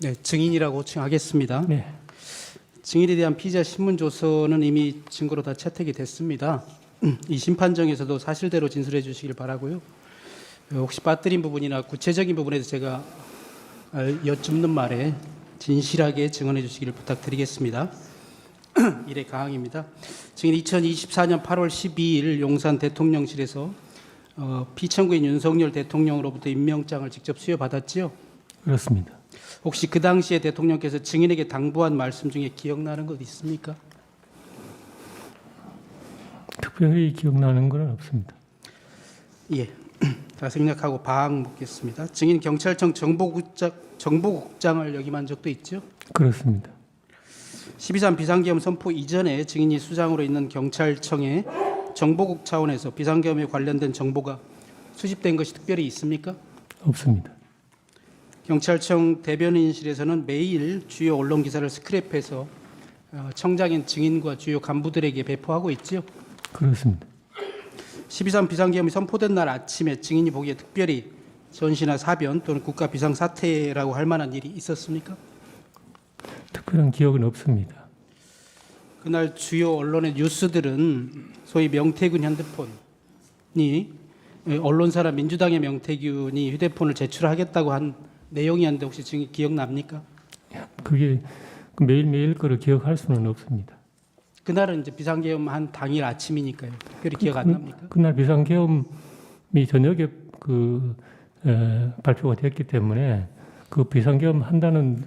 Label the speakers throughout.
Speaker 1: 네, 증인이라고 칭하겠습니다.
Speaker 2: 네,
Speaker 1: 증인에 대한 피의자 신문 조서는 이미 증거로 다 채택이 됐습니다. 이 심판정에서도 사실대로 진술해 주시길 바라고요. 혹시 빠뜨린 부분이나 구체적인 부분에서 제가 여쭙는 말에 진실하게 증언해 주시기를 부탁드리겠습니다. 일의 가항입니다. 증인 2024년 8월 12일 용산 대통령실에서 피청구인 윤석열 대통령으로부터 임명장을 직접 수여받았지요?
Speaker 2: 그렇습니다.
Speaker 1: 혹시 그 당시에 대통령께서 증인에게 당부한 말씀 중에 기억나는 것 있습니까?
Speaker 2: 특별히 기억나는 건 없습니다.
Speaker 1: 예. 자, 생략하고 바항 묻겠습니다. 증인 경찰청 정보국장을 역임한 적도 있죠?
Speaker 2: 그렇습니다.
Speaker 1: 12.3 비상계엄 선포 이전에 증인이 수장으로 있는 경찰청에 정보국 차원에서 비상계엄에 관련된 정보가 수집된 것이 특별히 있습니까?
Speaker 2: 없습니다.
Speaker 1: 경찰청 대변인실에서는 매일 주요 언론 기사를 스크랩해서 청장인 증인과 주요 간부들에게 배포하고 있지요.
Speaker 2: 그렇습니다.
Speaker 1: 12.3 비상계엄이 선포된 날 아침에 증인이 보기에 특별히 전시나 사변 또는 국가 비상사태라고 할 만한 일이 있었습니까?
Speaker 2: 특별한 기억은 없습니다.
Speaker 1: 그날 주요 언론의 뉴스들은 소위 명태균 핸드폰이 언론사라 민주당의 명태균이 휴대폰을 제출하겠다고 한 내용이었는데 혹시 증인 기억납니까?
Speaker 2: 그게 매일매일 거를 기억할 수는 없습니다.
Speaker 1: 그날은 이제 비상계엄 한 당일 아침이니까요. 특별히 기억 안 납니까?
Speaker 2: 그날 비상계엄이 저녁에 발표가 됐기 때문에 그 비상계엄 한다는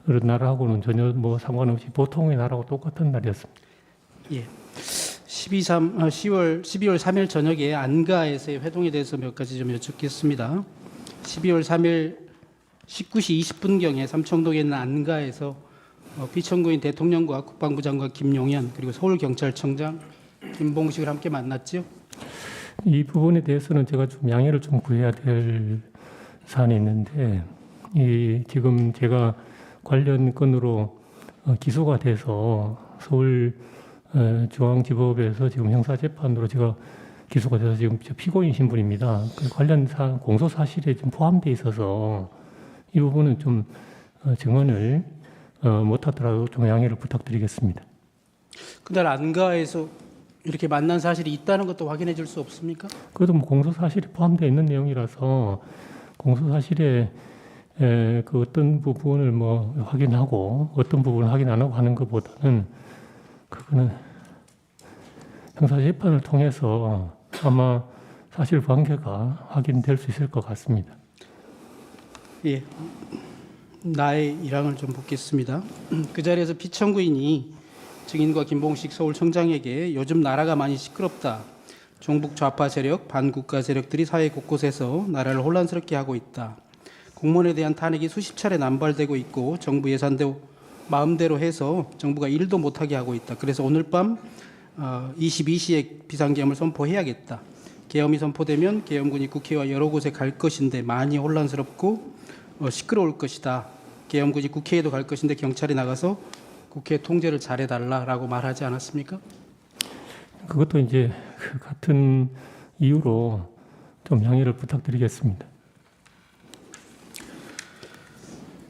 Speaker 2: 날하고는 전혀 상관없이 보통의 날하고 똑같은 날이었습니다.
Speaker 1: 예. 12월 3일 저녁에 안가에서의 회동에 대해서 몇 가지 좀 여쭙겠습니다. 12월 3일 19시 20분경에 삼청동에 있는 안가에서 피청구인 대통령과 국방부 장관 김용현 그리고 서울경찰청장 김봉식을 함께 만났지요?
Speaker 2: 이 부분에 대해서는 제가 좀 양해를 좀 구해야 될 사안이 있는데 지금 제가 관련 건으로 기소가 돼서 서울중앙지법에서 지금 형사재판으로 제가 기소가 돼서 지금 피고인 신분입니다. 그 관련 공소 사실에 좀 포함되어 있어서 이 부분은 좀 증언을 못하더라도 좀 양해를 부탁드리겠습니다.
Speaker 1: 그날 안가에서 이렇게 만난 사실이 있다는 것도 확인해 줄 수 없습니까?
Speaker 2: 그래도 공소 사실에 포함되어 있는 내용이라서 공소 사실에 그 어떤 부분을 확인하고 어떤 부분을 확인 안 하고 하는 것보다는 그거는 형사재판을 통해서 아마 사실관계가 확인될 수 있을 것 같습니다.
Speaker 1: 예, 나의 일항을 좀 묻겠습니다. 그 자리에서 피청구인이 증인과 김봉식 서울청장에게 요즘 나라가 많이 시끄럽다. 종북 좌파 세력, 반국가 세력들이 사회 곳곳에서 나라를 혼란스럽게 하고 있다. 공무원에 대한 탄핵이 수십 차례 남발되고 있고 정부 예산대로 마음대로 해서 정부가 일도 못하게 하고 있다. 그래서 오늘 밤 22시에 비상계엄을 선포해야겠다. 계엄이 선포되면 계엄군이 국회와 여러 곳에 갈 것인데 많이 혼란스럽고 시끄러울 것이다. 계엄군이 국회에도 갈 것인데 경찰이 나가서 국회 통제를 잘해달라라고 말하지 않았습니까?
Speaker 2: 그것도 이제 같은 이유로 좀 양해를 부탁드리겠습니다.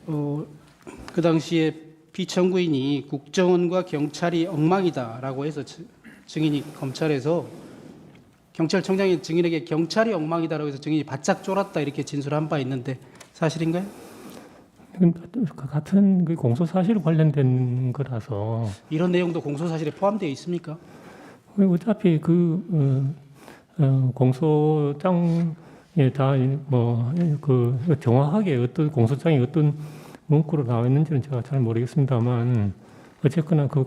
Speaker 1: 그 당시에 피청구인이 국정원과 경찰이 엉망이다라고 해서 증인이 검찰에서 경찰청장이 증인에게 경찰이 엉망이다라고 해서 증인이 바짝 쫄았다 이렇게 진술한 바 있는데 사실인가요?
Speaker 2: 같은 그 공소 사실 관련된 거라서
Speaker 1: 이런 내용도 공소 사실에 포함되어 있습니까?
Speaker 2: 어차피 공소장에 다 정확하게 어떤 공소장이 어떤 문구로 나와 있는지는 제가 잘 모르겠습니다만 어쨌거나 그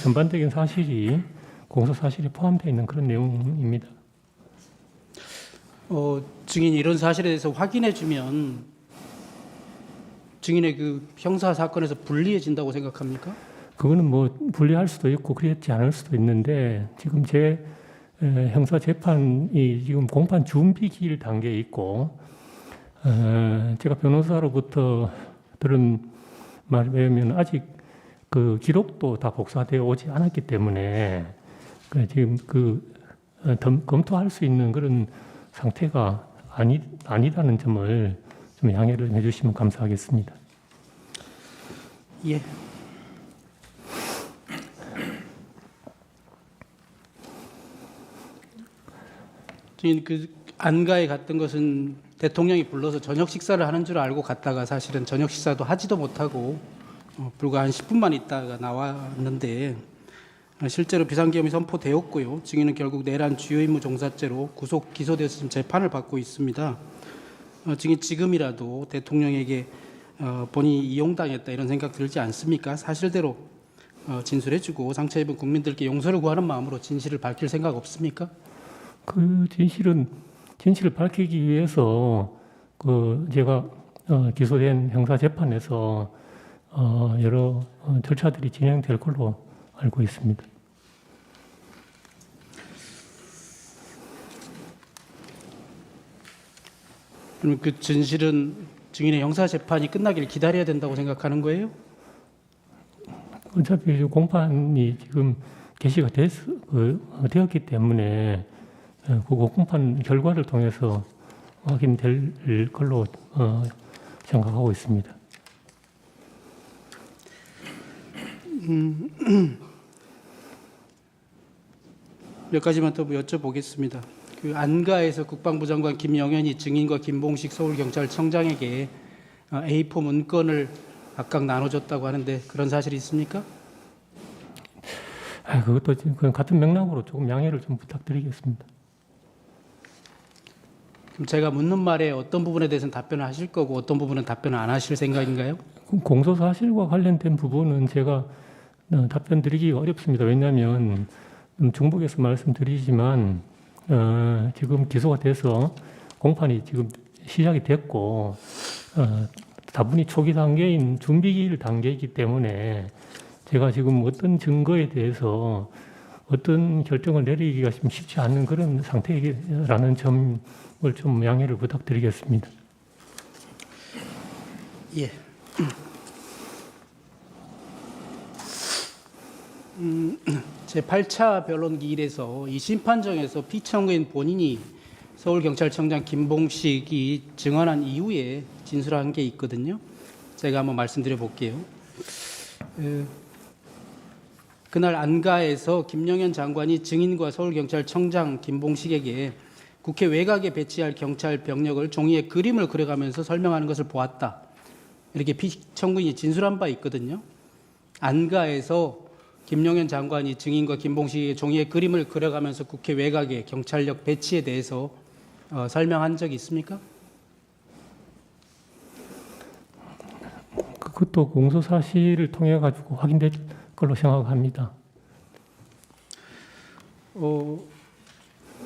Speaker 2: 전반적인 사실이 공소 사실에 포함되어 있는 그런 내용입니다.
Speaker 1: 증인이 이런 사실에 대해서 확인해 주면 증인의 그 형사 사건에서 불리해진다고 생각합니까?
Speaker 2: 그거는 불리할 수도 있고 그렇지 않을 수도 있는데 지금 제 형사 재판이 지금 공판 준비 기일 단계에 있고 제가 변호사로부터 들은 말에 의하면 아직 그 기록도 다 복사되어 오지 않았기 때문에 지금 검토할 수 있는 그런 상태가 아니라는 점을 좀 양해를 해주시면 감사하겠습니다.
Speaker 1: 예. 증인 그 안가에 갔던 것은 대통령이 불러서 저녁 식사를 하는 줄 알고 갔다가 사실은 저녁 식사도 하지도 못하고 불과 한 10분만 있다가 나왔는데 실제로 비상계엄이 선포되었고요. 증인은 결국 내란 주요 임무 종사죄로 구속 기소돼서 지금 재판을 받고 있습니다. 증인 지금이라도 대통령에게 본인이 이용당했다 이런 생각 들지 않습니까? 사실대로 진술해주고 상처 입은 국민들께 용서를 구하는 마음으로 진실을 밝힐 생각 없습니까?
Speaker 2: 그 진실을 밝히기 위해서 제가 기소된 형사 재판에서 여러 절차들이 진행될 걸로 알고 있습니다.
Speaker 1: 그럼 그 진실은 증인의 형사 재판이 끝나기를 기다려야 된다고 생각하는 거예요?
Speaker 2: 어차피 공판이 지금 개시가 되었기 때문에 그 공판 결과를 통해서 확인될 걸로 생각하고 있습니다.
Speaker 1: 몇 가지만 더 여쭤보겠습니다. 그 안가에서 국방부 장관 김영현이 증인과 김봉식 서울경찰청장에게 A4 문건을 각각 나눠줬다고 하는데 그런 사실이 있습니까?
Speaker 2: 그것도 지금 같은 맥락으로 조금 양해를 좀 부탁드리겠습니다.
Speaker 1: 그럼 제가 묻는 말에 어떤 부분에 대해서는 답변을 하실 거고 어떤 부분은 답변을 안 하실 생각인가요?
Speaker 2: 공소 사실과 관련된 부분은 제가 답변 드리기가 어렵습니다. 왜냐하면 중복해서 말씀드리지만 지금 기소가 돼서 공판이 지금 시작이 됐고 다분히 초기 단계인 준비 단계이기 때문에 제가 지금 어떤 증거에 대해서 어떤 결정을 내리기가 좀 쉽지 않은 그런 상태라는 점을 좀 양해를 부탁드리겠습니다.
Speaker 1: 예. 제 8차 변론 기일에서 이 심판정에서 피청구인 본인이 서울경찰청장 김봉식이 증언한 이후에 진술한 게 있거든요. 제가 한번 말씀드려 볼게요. 그날 안가에서 김영현 장관이 증인과 서울경찰청장 김봉식에게 국회 외곽에 배치할 경찰 병력을 종이에 그림을 그려가면서 설명하는 것을 보았다. 이렇게 피청구인이 진술한 바 있거든요. 안가에서 김영현 장관이 증인과 김봉식에게 종이에 그림을 그려가면서 국회 외곽에 경찰력 배치에 대해서 설명한 적이 있습니까?
Speaker 2: 그것도 공소 사실을 통해 가지고 확인될 걸로 생각합니다.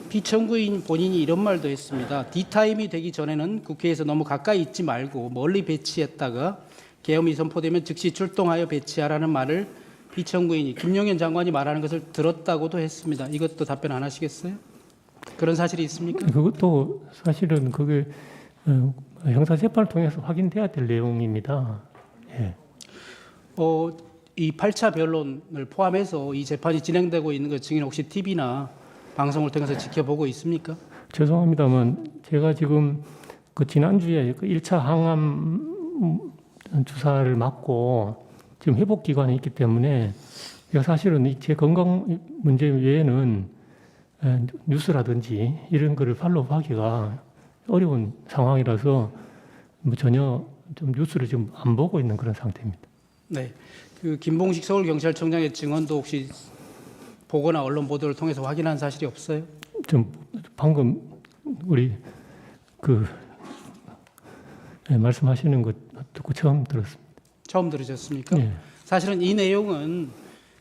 Speaker 1: 피청구인 본인이 이런 말도 했습니다. D타임이 되기 전에는 국회에서 너무 가까이 있지 말고 멀리 배치했다가 계엄이 선포되면 즉시 출동하여 배치하라는 말을 피청구인이 김영현 장관이 말하는 것을 들었다고도 했습니다. 이것도 답변 안 하시겠어요? 그런 사실이 있습니까?
Speaker 2: 그것도 사실은 그게 형사 재판을 통해서 확인돼야 될 내용입니다. 예.
Speaker 1: 이 8차 변론을 포함해서 이 재판이 진행되고 있는 것 증인 혹시 TV나 방송을 통해서 지켜보고 있습니까?
Speaker 2: 죄송합니다만 제가 지금 그 지난주에 그 1차 항암 주사를 맞고 지금 회복 기간이 있기 때문에 제가 사실은 제 건강 문제 외에는 뉴스라든지 이런 거를 팔로우하기가 어려운 상황이라서 뭐 전혀 좀 뉴스를 지금 안 보고 있는 그런 상태입니다.
Speaker 1: 네, 그 김봉식 서울경찰청장의 증언도 혹시 보거나 언론 보도를 통해서 확인한 사실이 없어요?
Speaker 2: 좀 방금 우리 말씀하시는 것 듣고 처음 들었습니다.
Speaker 1: 처음 들으셨습니까?
Speaker 2: 네.
Speaker 1: 사실은 이 내용은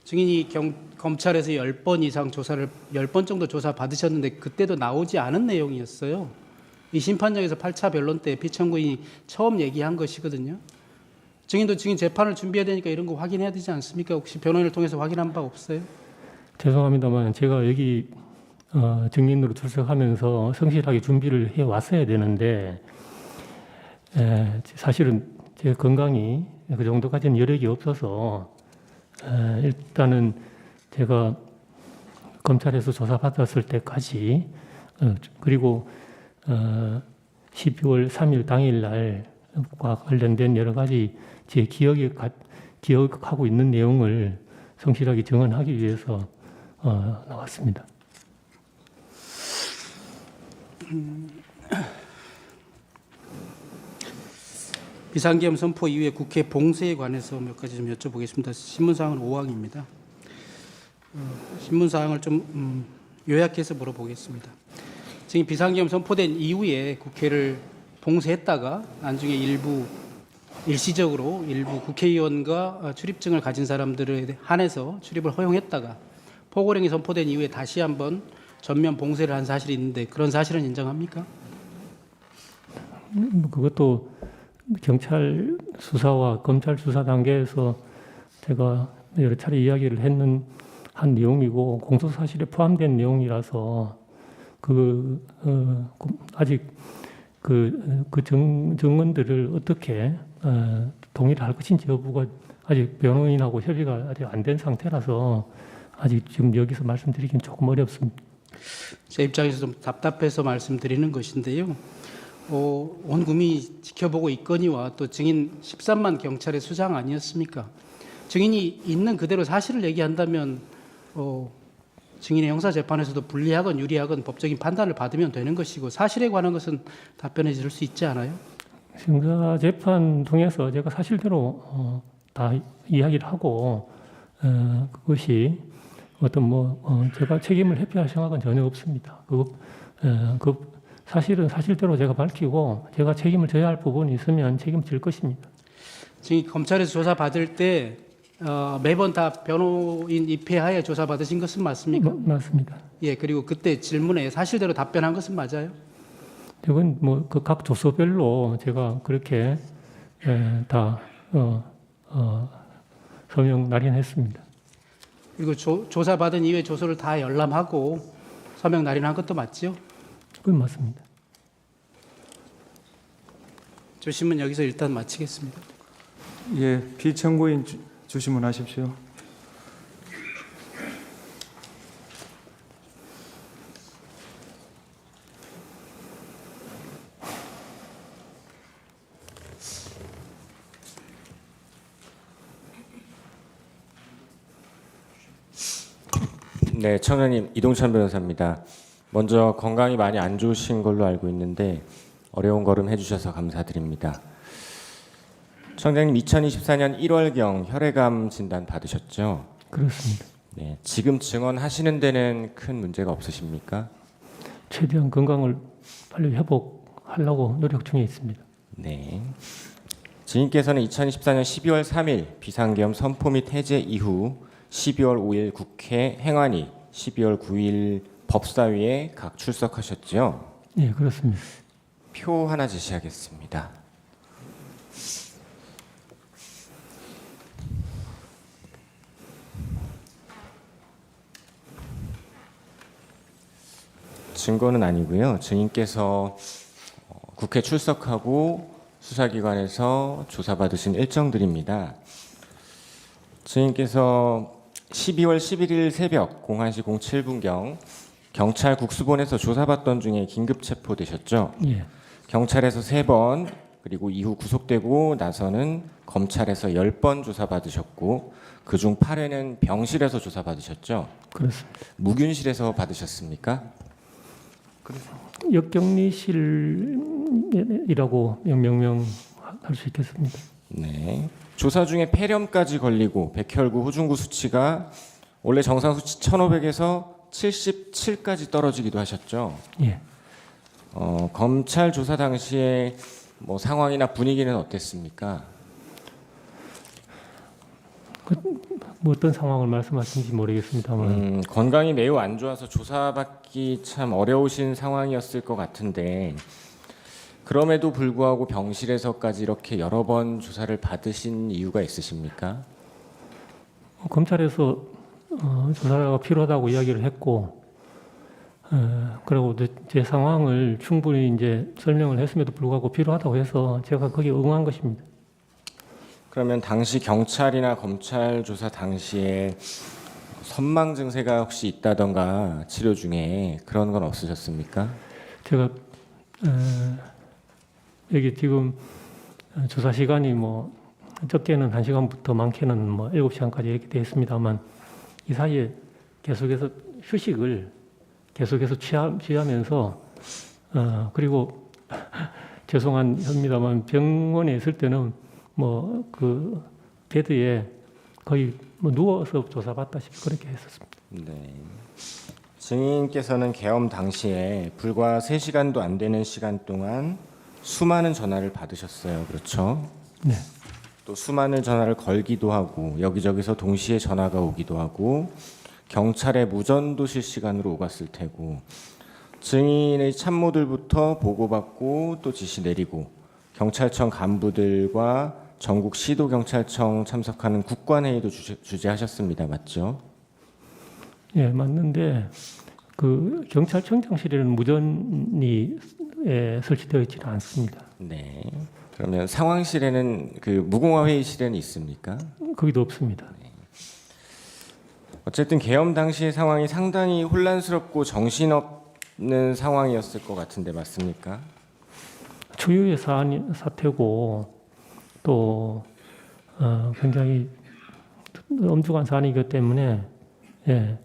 Speaker 1: 증인이 검찰에서 10번 이상 조사를 10번 정도 조사 받으셨는데 그때도 나오지 않은 내용이었어요. 이 심판정에서 8차 변론 때 피청구인이 처음 얘기한 것이거든요. 증인도 증인 재판을 준비해야 되니까 이런 거 확인해야 되지 않습니까? 혹시 변호인을 통해서 확인한 바 없어요?
Speaker 2: 죄송합니다만 제가 여기 증인으로 출석하면서 성실하게 준비를 해 왔어야 되는데 사실은 제 건강이 그 정도까지는 여력이 없어서 일단은 제가 검찰에서 조사받았을 때까지 그리고 12월 3일 당일날과 관련된 여러 가지 제 기억하고 있는 내용을 성실하게 정언하기 위해서 나왔습니다.
Speaker 1: 비상계엄 선포 이후에 국회 봉쇄에 관해서 몇 가지 좀 여쭤보겠습니다. 신문사항은 5항입니다. 신문사항을 좀 요약해서 물어보겠습니다. 지금 비상계엄 선포된 이후에 국회를 봉쇄했다가 나중에 일시적으로 일부 국회의원과 출입증을 가진 사람들에 한해서 출입을 허용했다가 포고령이 선포된 이후에 다시 한번 전면 봉쇄를 한 사실이 있는데 그런 사실은 인정합니까?
Speaker 2: 그것도 경찰 수사와 검찰 수사 단계에서 제가 여러 차례 이야기를 했는 한 내용이고 공소 사실에 포함된 내용이라서 아직 증언들을 어떻게 동의를 할 것인지 여부가 아직 변호인하고 협의가 아직 안 된 상태라서 아직 지금 여기서 말씀드리기는 조금 어렵습니다.
Speaker 1: 제 입장에서 좀 답답해서 말씀드리는 것인데요. 온 국민이 지켜보고 있거니와 또 증인 13만 경찰의 수장 아니었습니까? 증인이 있는 그대로 사실을 얘기한다면 증인의 형사재판에서도 불리하건 유리하건 법적인 판단을 받으면 되는 것이고 사실에 관한 것은 답변해 줄 수 있지 않아요?
Speaker 2: 형사재판 통해서 제가 사실대로 다 이야기를 하고 그것이 제가 책임을 회피할 생각은 전혀 없습니다. 사실은 사실대로 제가 밝히고 제가 책임을 져야 할 부분이 있으면 책임질 것입니다.
Speaker 1: 지금 검찰에서 조사 받을 때 매번 다 변호인 입회하에 조사 받으신 것은 맞습니까?
Speaker 2: 맞습니다.
Speaker 1: 예, 그리고 그때 질문에 사실대로 답변한 것은 맞아요?
Speaker 2: 이건 각 조서별로 제가 그렇게 다 서명 날인했습니다.
Speaker 1: 그리고 조사 받은 이후에 조서를 다 열람하고 서명 날인한 것도 맞지요?
Speaker 2: 그건 맞습니다.
Speaker 1: 조심은 여기서 일단 마치겠습니다.
Speaker 3: 예, 피청구인 주시문하십시오.
Speaker 4: 네, 청년님 이동찬 변호사입니다. 먼저 건강이 많이 안 좋으신 걸로 알고 있는데 어려운 걸음 해주셔서 감사드립니다. 청장님 2024년 1월경 혈액암 진단 받으셨죠?
Speaker 2: 그렇습니다.
Speaker 4: 네, 지금 증언하시는 데는 큰 문제가 없으십니까?
Speaker 2: 최대한 건강을 빨리 회복하려고 노력 중에 있습니다.
Speaker 4: 네. 증인께서는 2024년 12월 3일 비상계엄 선포 및 해제 이후 12월 5일 국회 행안위, 12월 9일 법사위에 각 출석하셨죠?
Speaker 2: 네, 그렇습니다.
Speaker 4: 표 하나 제시하겠습니다. 증거는 아니고요. 증인께서 국회 출석하고 수사기관에서 조사받으신 일정들입니다. 증인께서 12월 11일 새벽 01시 07분경 경찰 국수본에서 조사받던 중에 긴급 체포되셨죠?
Speaker 2: 예.
Speaker 4: 경찰에서 3번 그리고 이후 구속되고 나서는 검찰에서 10번 조사받으셨고 그중 8회는 병실에서 조사받으셨죠?
Speaker 2: 그렇습니다.
Speaker 4: 무균실에서 받으셨습니까?
Speaker 2: 역격리실이라고 명명할 수 있겠습니다.
Speaker 4: 네. 조사 중에 폐렴까지 걸리고 백혈구, 후중구 수치가 원래 정상 수치 1,500에서 77까지 떨어지기도 하셨죠.
Speaker 2: 예.
Speaker 4: 검찰 조사 당시에 상황이나 분위기는 어땠습니까?
Speaker 2: 어떤 상황을 말씀하시는지 모르겠습니다만
Speaker 4: 건강이 매우 안 좋아서 조사받기 참 어려우신 상황이었을 것 같은데 그럼에도 불구하고 병실에서까지 이렇게 여러 번 조사를 받으신 이유가 있으십니까?
Speaker 2: 검찰에서 조사가 필요하다고 이야기를 했고 그리고 제 상황을 충분히 이제 설명을 했음에도 불구하고 필요하다고 해서 제가 거기에 응한 것입니다.
Speaker 4: 그러면 당시 경찰이나 검찰 조사 당시에 선망 증세가 혹시 있다던가 치료 중에 그런 건 없으셨습니까?
Speaker 2: 제가 여기 지금 조사 시간이 뭐 적게는 1시간부터 많게는 뭐 7시간까지 이렇게 되어 있습니다만 이 사이에 계속해서 휴식을 계속해서 취하면서 그리고 죄송합니다만 병원에 있을 때는 뭐 그 베드에 거의 뭐 누워서 조사받다시피 그렇게 했었습니다.
Speaker 4: 네. 증인께서는 계엄 당시에 불과 3시간도 안 되는 시간 동안 수많은 전화를 받으셨어요. 그렇죠?
Speaker 2: 네.
Speaker 4: 또 수많은 전화를 걸기도 하고 여기저기서 동시에 전화가 오기도 하고 경찰의 무전도 실시간으로 오갔을 테고 증인의 참모들부터 보고받고 또 지시 내리고 경찰청 간부들과 전국 시도경찰청 참석하는 국관회의도 주재하셨습니다. 맞죠?
Speaker 2: 예, 맞는데 그 경찰청장실에는 무전이 설치되어 있지는 않습니다.
Speaker 4: 네. 그러면 상황실에는 그 무공화 회의실에는 있습니까?
Speaker 2: 거기도 없습니다.
Speaker 4: 어쨌든 계엄 당시의 상황이 상당히 혼란스럽고 정신없는 상황이었을 것 같은데 맞습니까?
Speaker 2: 초유의 사태고 또 굉장히 엄중한 사안이기 때문에 예,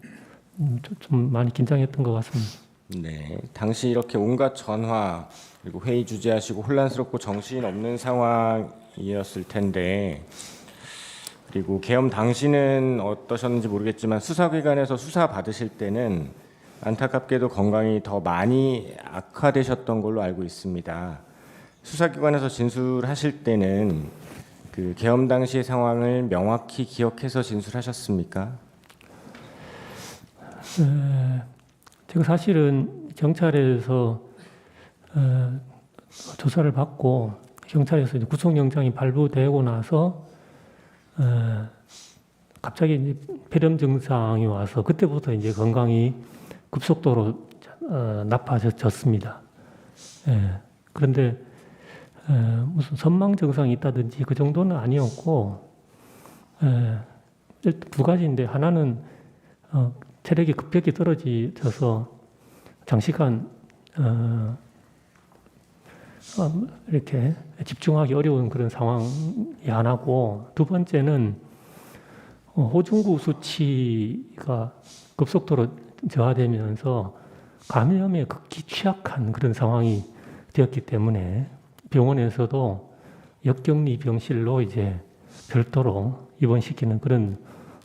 Speaker 2: 좀 많이 긴장했던 것 같습니다.
Speaker 4: 네. 당시 이렇게 온갖 전화 그리고 회의 주재하시고 혼란스럽고 정신없는 상황이었을 텐데 그리고 계엄 당시는 어떠셨는지 모르겠지만 수사기관에서 수사 받으실 때는 안타깝게도 건강이 더 많이 악화되셨던 걸로 알고 있습니다. 수사기관에서 진술하실 때는 그 계엄 당시의 상황을 명확히 기억해서 진술하셨습니까?
Speaker 2: 제가 사실은 경찰에서 조사를 받고 경찰에서 이제 구속영장이 발부되고 나서 갑자기 이제 폐렴 증상이 와서 그때부터 이제 건강이 급속도로 나빠졌습니다. 그런데 무슨 선망 증상이 있다든지 그 정도는 아니었고 두 가지인데 하나는 체력이 급격히 떨어져서 장시간 이렇게 집중하기 어려운 그런 상황이 하나고 두 번째는 호중구 수치가 급속도로 저하되면서 감염에 극히 취약한 그런 상황이 되었기 때문에 병원에서도 역격리 병실로 이제 별도로 입원시키는 그런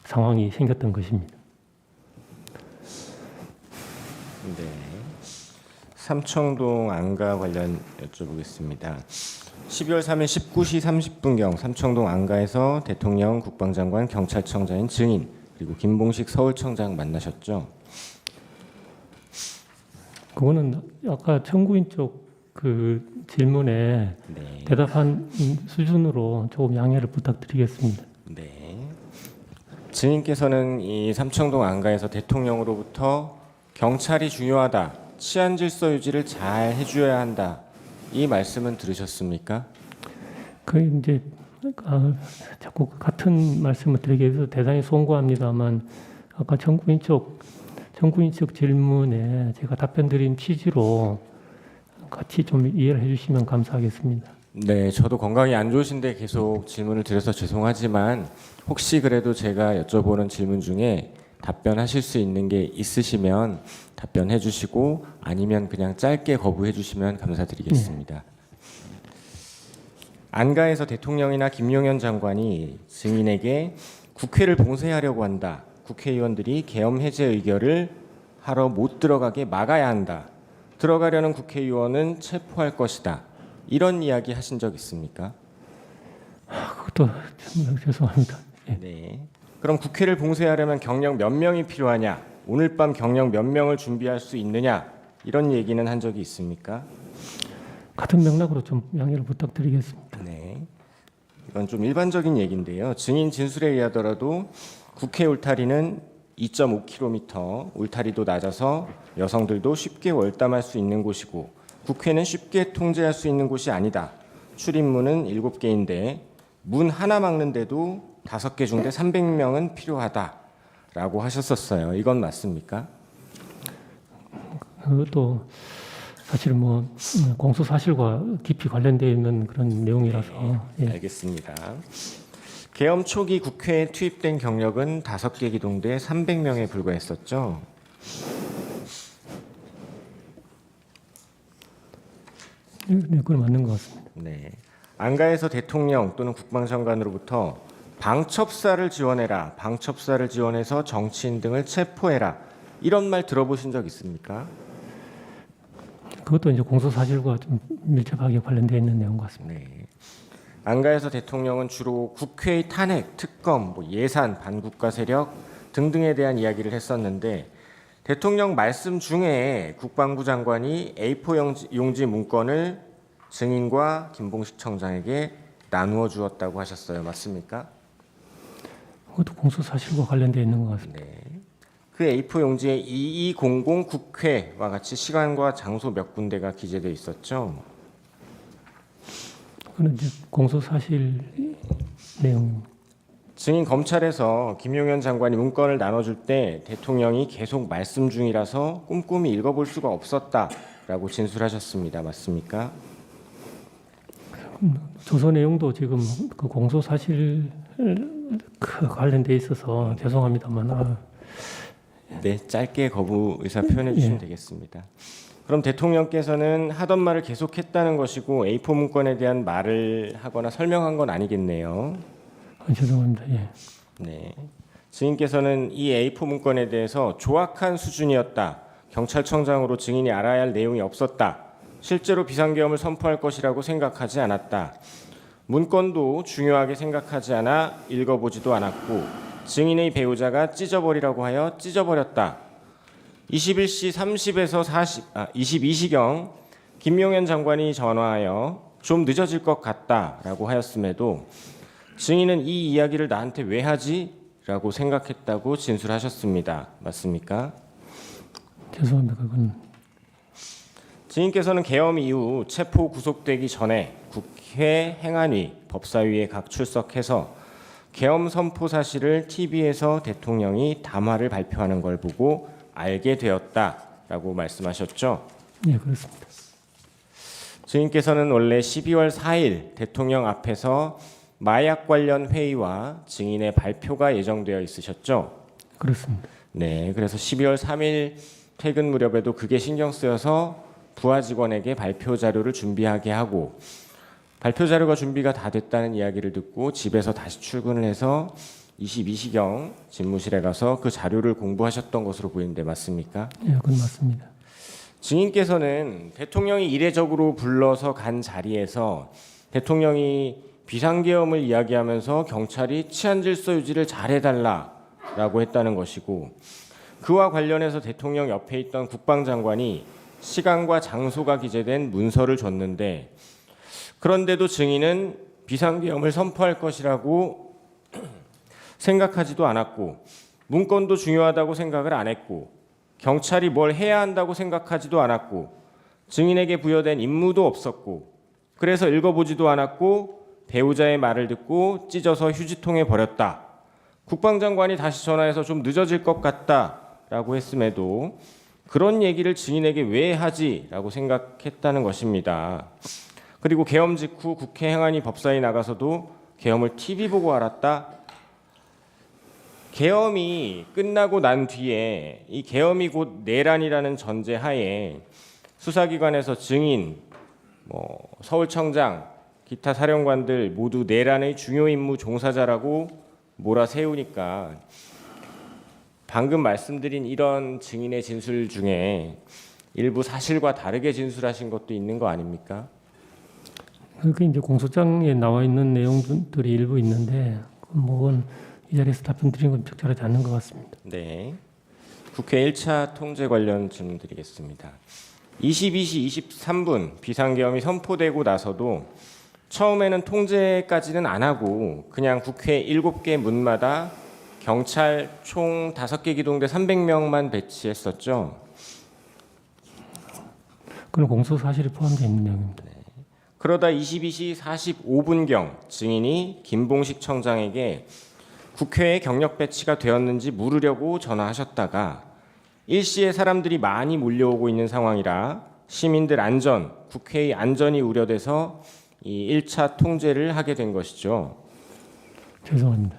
Speaker 2: 상황이 생겼던 것입니다.
Speaker 4: 네. 삼청동 안가 관련 여쭤보겠습니다. 12월 3일 19시 30분경 삼청동 안가에서 대통령, 국방장관, 경찰청장인 증인 그리고 김봉식 서울청장 만나셨죠?
Speaker 2: 그거는 아까 청구인 쪽 그 질문에
Speaker 4: 네.
Speaker 2: 대답한 수준으로 조금 양해를 부탁드리겠습니다.
Speaker 4: 네. 증인께서는 이 삼청동 안가에서 대통령으로부터 경찰이 중요하다, 치안 질서 유지를 잘 해줘야 한다 이 말씀은 들으셨습니까?
Speaker 2: 그 이제 자꾸 같은 말씀을 드리게 해서 대단히 송구합니다만 아까 청구인 쪽 질문에 제가 답변 드린 취지로 같이 좀 이해를 해주시면 감사하겠습니다.
Speaker 4: 네, 저도 건강이 안 좋으신데 계속 질문을 드려서 죄송하지만 혹시 그래도 제가 여쭤보는 질문 중에 답변하실 수 있는 게 있으시면 답변해 주시고 아니면 그냥 짧게 거부해 주시면 감사드리겠습니다. 안가에서 대통령이나 김용현 장관이 증인에게 국회를 봉쇄하려고 한다. 국회의원들이 계엄 해제 의결을 하러 못 들어가게 막아야 한다. 들어가려는 국회의원은 체포할 것이다. 이런 이야기 하신 적 있습니까?
Speaker 2: 그것도 죄송합니다. 예.
Speaker 4: 네. 그럼 국회를 봉쇄하려면 경력 몇 명이 필요하냐? 오늘 밤 경력 몇 명을 준비할 수 있느냐? 이런 얘기는 한 적이 있습니까?
Speaker 2: 같은 맥락으로 좀 양해를 부탁드리겠습니다.
Speaker 4: 네. 이건 좀 일반적인 얘기인데요. 증인 진술에 의하더라도 국회 울타리는 2.5km, 울타리도 낮아서 여성들도 쉽게 월담할 수 있는 곳이고 국회는 쉽게 통제할 수 있는 곳이 아니다. 출입문은 7개인데 문 하나 막는데도 5개 중대 300명은 필요하다라고 하셨었어요. 이건 맞습니까?
Speaker 2: 그것도 사실 뭐 공소 사실과 깊이 관련되어 있는 그런 내용이라서 예.
Speaker 4: 알겠습니다. 계엄 초기 국회에 투입된 경력은 5개 기동대 300명에 불과했었죠.
Speaker 2: 네, 그건 맞는 것 같습니다.
Speaker 4: 네. 안가에서 대통령 또는 국방장관으로부터 방첩사를 지원해라, 방첩사를 지원해서 정치인 등을 체포해라 이런 말 들어보신 적 있습니까?
Speaker 2: 그것도 이제 공소 사실과 좀 밀접하게 관련되어 있는 내용 같습니다.
Speaker 4: 네. 안가에서 대통령은 주로 국회의 탄핵, 특검, 예산, 반국가 세력 등등에 대한 이야기를 했었는데 대통령 말씀 중에 국방부 장관이 A4 용지 문건을 증인과 김봉식 청장에게 나누어 주었다고 하셨어요. 맞습니까?
Speaker 2: 그것도 공소 사실과 관련되어 있는 것 같습니다.
Speaker 4: 네. 그 A4 용지에 2200 국회와 같이 시간과 장소 몇 군데가 기재되어 있었죠.
Speaker 2: 그건 이제 공소 사실 내용입니다.
Speaker 4: 증인 검찰에서 김용현 장관이 문건을 나눠줄 때 대통령이 계속 말씀 중이라서 꼼꼼히 읽어볼 수가 없었다라고 진술하셨습니다. 맞습니까?
Speaker 2: 조서 내용도 지금 그 공소 사실 관련돼 있어서 죄송합니다만
Speaker 4: 네, 짧게 거부 의사 표현해 주시면 되겠습니다. 그럼 대통령께서는 하던 말을 계속했다는 것이고 A4 문건에 대한 말을 하거나 설명한 건 아니겠네요.
Speaker 2: 죄송합니다. 예.
Speaker 4: 네. 증인께서는 이 A4 문건에 대해서 조악한 수준이었다. 경찰청장으로 증인이 알아야 할 내용이 없었다. 실제로 비상계엄을 선포할 것이라고 생각하지 않았다. 문건도 중요하게 생각하지 않아 읽어보지도 않았고 증인의 배우자가 찢어버리라고 하여 찢어버렸다. 21시 30에서 22시경 김용현 장관이 전화하여 좀 늦어질 것 같다라고 하였음에도 증인은 이 이야기를 나한테 왜 하지? 라고 생각했다고 진술하셨습니다. 맞습니까?
Speaker 2: 죄송합니다. 그건
Speaker 4: 증인께서는 계엄 이후 체포 구속되기 전에 국회 행안위, 법사위에 각 출석해서 계엄 선포 사실을 TV에서 대통령이 담화를 발표하는 걸 보고 알게 되었다라고 말씀하셨죠.
Speaker 2: 예, 그렇습니다.
Speaker 4: 증인께서는 원래 12월 4일 대통령 앞에서 마약 관련 회의와 증인의 발표가 예정되어 있으셨죠.
Speaker 2: 그렇습니다.
Speaker 4: 네, 그래서 12월 3일 퇴근 무렵에도 그게 신경 쓰여서 부하 직원에게 발표 자료를 준비하게 하고 발표 자료가 준비가 다 됐다는 이야기를 듣고 집에서 다시 출근을 해서 22시경 집무실에 가서 그 자료를 공부하셨던 것으로 보이는데 맞습니까?
Speaker 2: 예, 그건 맞습니다.
Speaker 4: 증인께서는 대통령이 이례적으로 불러서 간 자리에서 대통령이 비상계엄을 이야기하면서 경찰이 치안질서 유지를 잘해달라라고 했다는 것이고 그와 관련해서 대통령 옆에 있던 국방장관이 시간과 장소가 기재된 문서를 줬는데 그런데도 증인은 비상계엄을 선포할 것이라고 생각하지도 않았고 문건도 중요하다고 생각을 안 했고 경찰이 뭘 해야 한다고 생각하지도 않았고 증인에게 부여된 임무도 없었고 그래서 읽어보지도 않았고 배우자의 말을 듣고 찢어서 휴지통에 버렸다. 국방장관이 다시 전화해서 좀 늦어질 것 같다라고 했음에도 그런 얘기를 증인에게 왜 하지라고 생각했다는 것입니다. 그리고 계엄 직후 국회 행안위 법사위 나가서도 계엄을 TV 보고 알았다. 계엄이 끝나고 난 뒤에 이 계엄이 곧 내란이라는 전제하에 수사기관에서 증인, 서울청장, 기타 사령관들 모두 내란의 중요 임무 종사자라고 몰아세우니까 방금 말씀드린 이런 증인의 진술 중에 일부 사실과 다르게 진술하신 것도 있는 거 아닙니까?
Speaker 2: 그 이제 공소장에 나와 있는 내용들이 일부 있는데 그건 이 자리에서 답변드리는 건 적절하지 않는 것 같습니다.
Speaker 4: 네. 국회 1차 통제 관련 질문 드리겠습니다. 22시 23분 비상계엄이 선포되고 나서도 처음에는 통제까지는 안 하고 그냥 국회 7개 문마다 경찰 총 5개 기동대 300명만 배치했었죠.
Speaker 2: 그건 공소 사실이 포함되어 있는 내용입니다.
Speaker 4: 그러다 22시 45분경 증인이 김봉식 청장에게 국회에 경력 배치가 되었는지 물으려고 전화하셨다가 일시에 사람들이 많이 몰려오고 있는 상황이라 시민들 안전, 국회의 안전이 우려돼서 이 1차 통제를 하게 된 것이죠.
Speaker 2: 죄송합니다.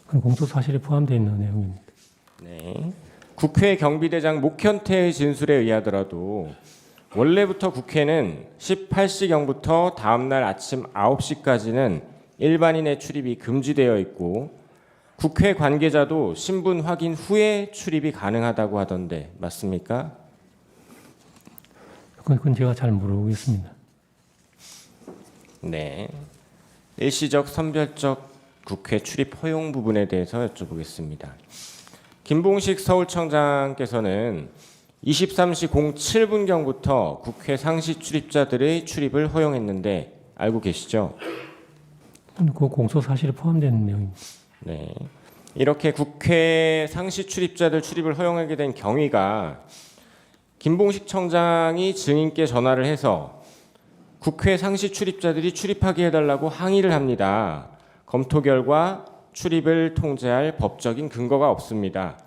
Speaker 2: 그건 공소 사실에 포함되어 있는 내용입니다.
Speaker 4: 네. 국회 경비대장 목현태의 진술에 의하더라도 원래부터 국회는 18시경부터 다음날 아침 9시까지는 일반인의 출입이 금지되어 있고 국회 관계자도 신분 확인 후에 출입이 가능하다고 하던데 맞습니까?
Speaker 2: 그건 제가 잘 모르겠습니다.
Speaker 4: 네. 일시적 선별적 국회 출입 허용 부분에 대해서 여쭤보겠습니다. 김봉식 서울청장께서는 23시 07분경부터 국회 상시 출입자들의 출입을 허용했는데 알고 계시죠?
Speaker 2: 그 공소 사실에 포함되는 내용입니다.
Speaker 4: 네. 이렇게 국회 상시 출입자들 출입을 허용하게 된 경위가 김봉식 청장이 증인께 전화를 해서 국회 상시 출입자들이 출입하게 해달라고 항의를 합니다. 검토 결과 출입을 통제할 법적인 근거가 없습니다.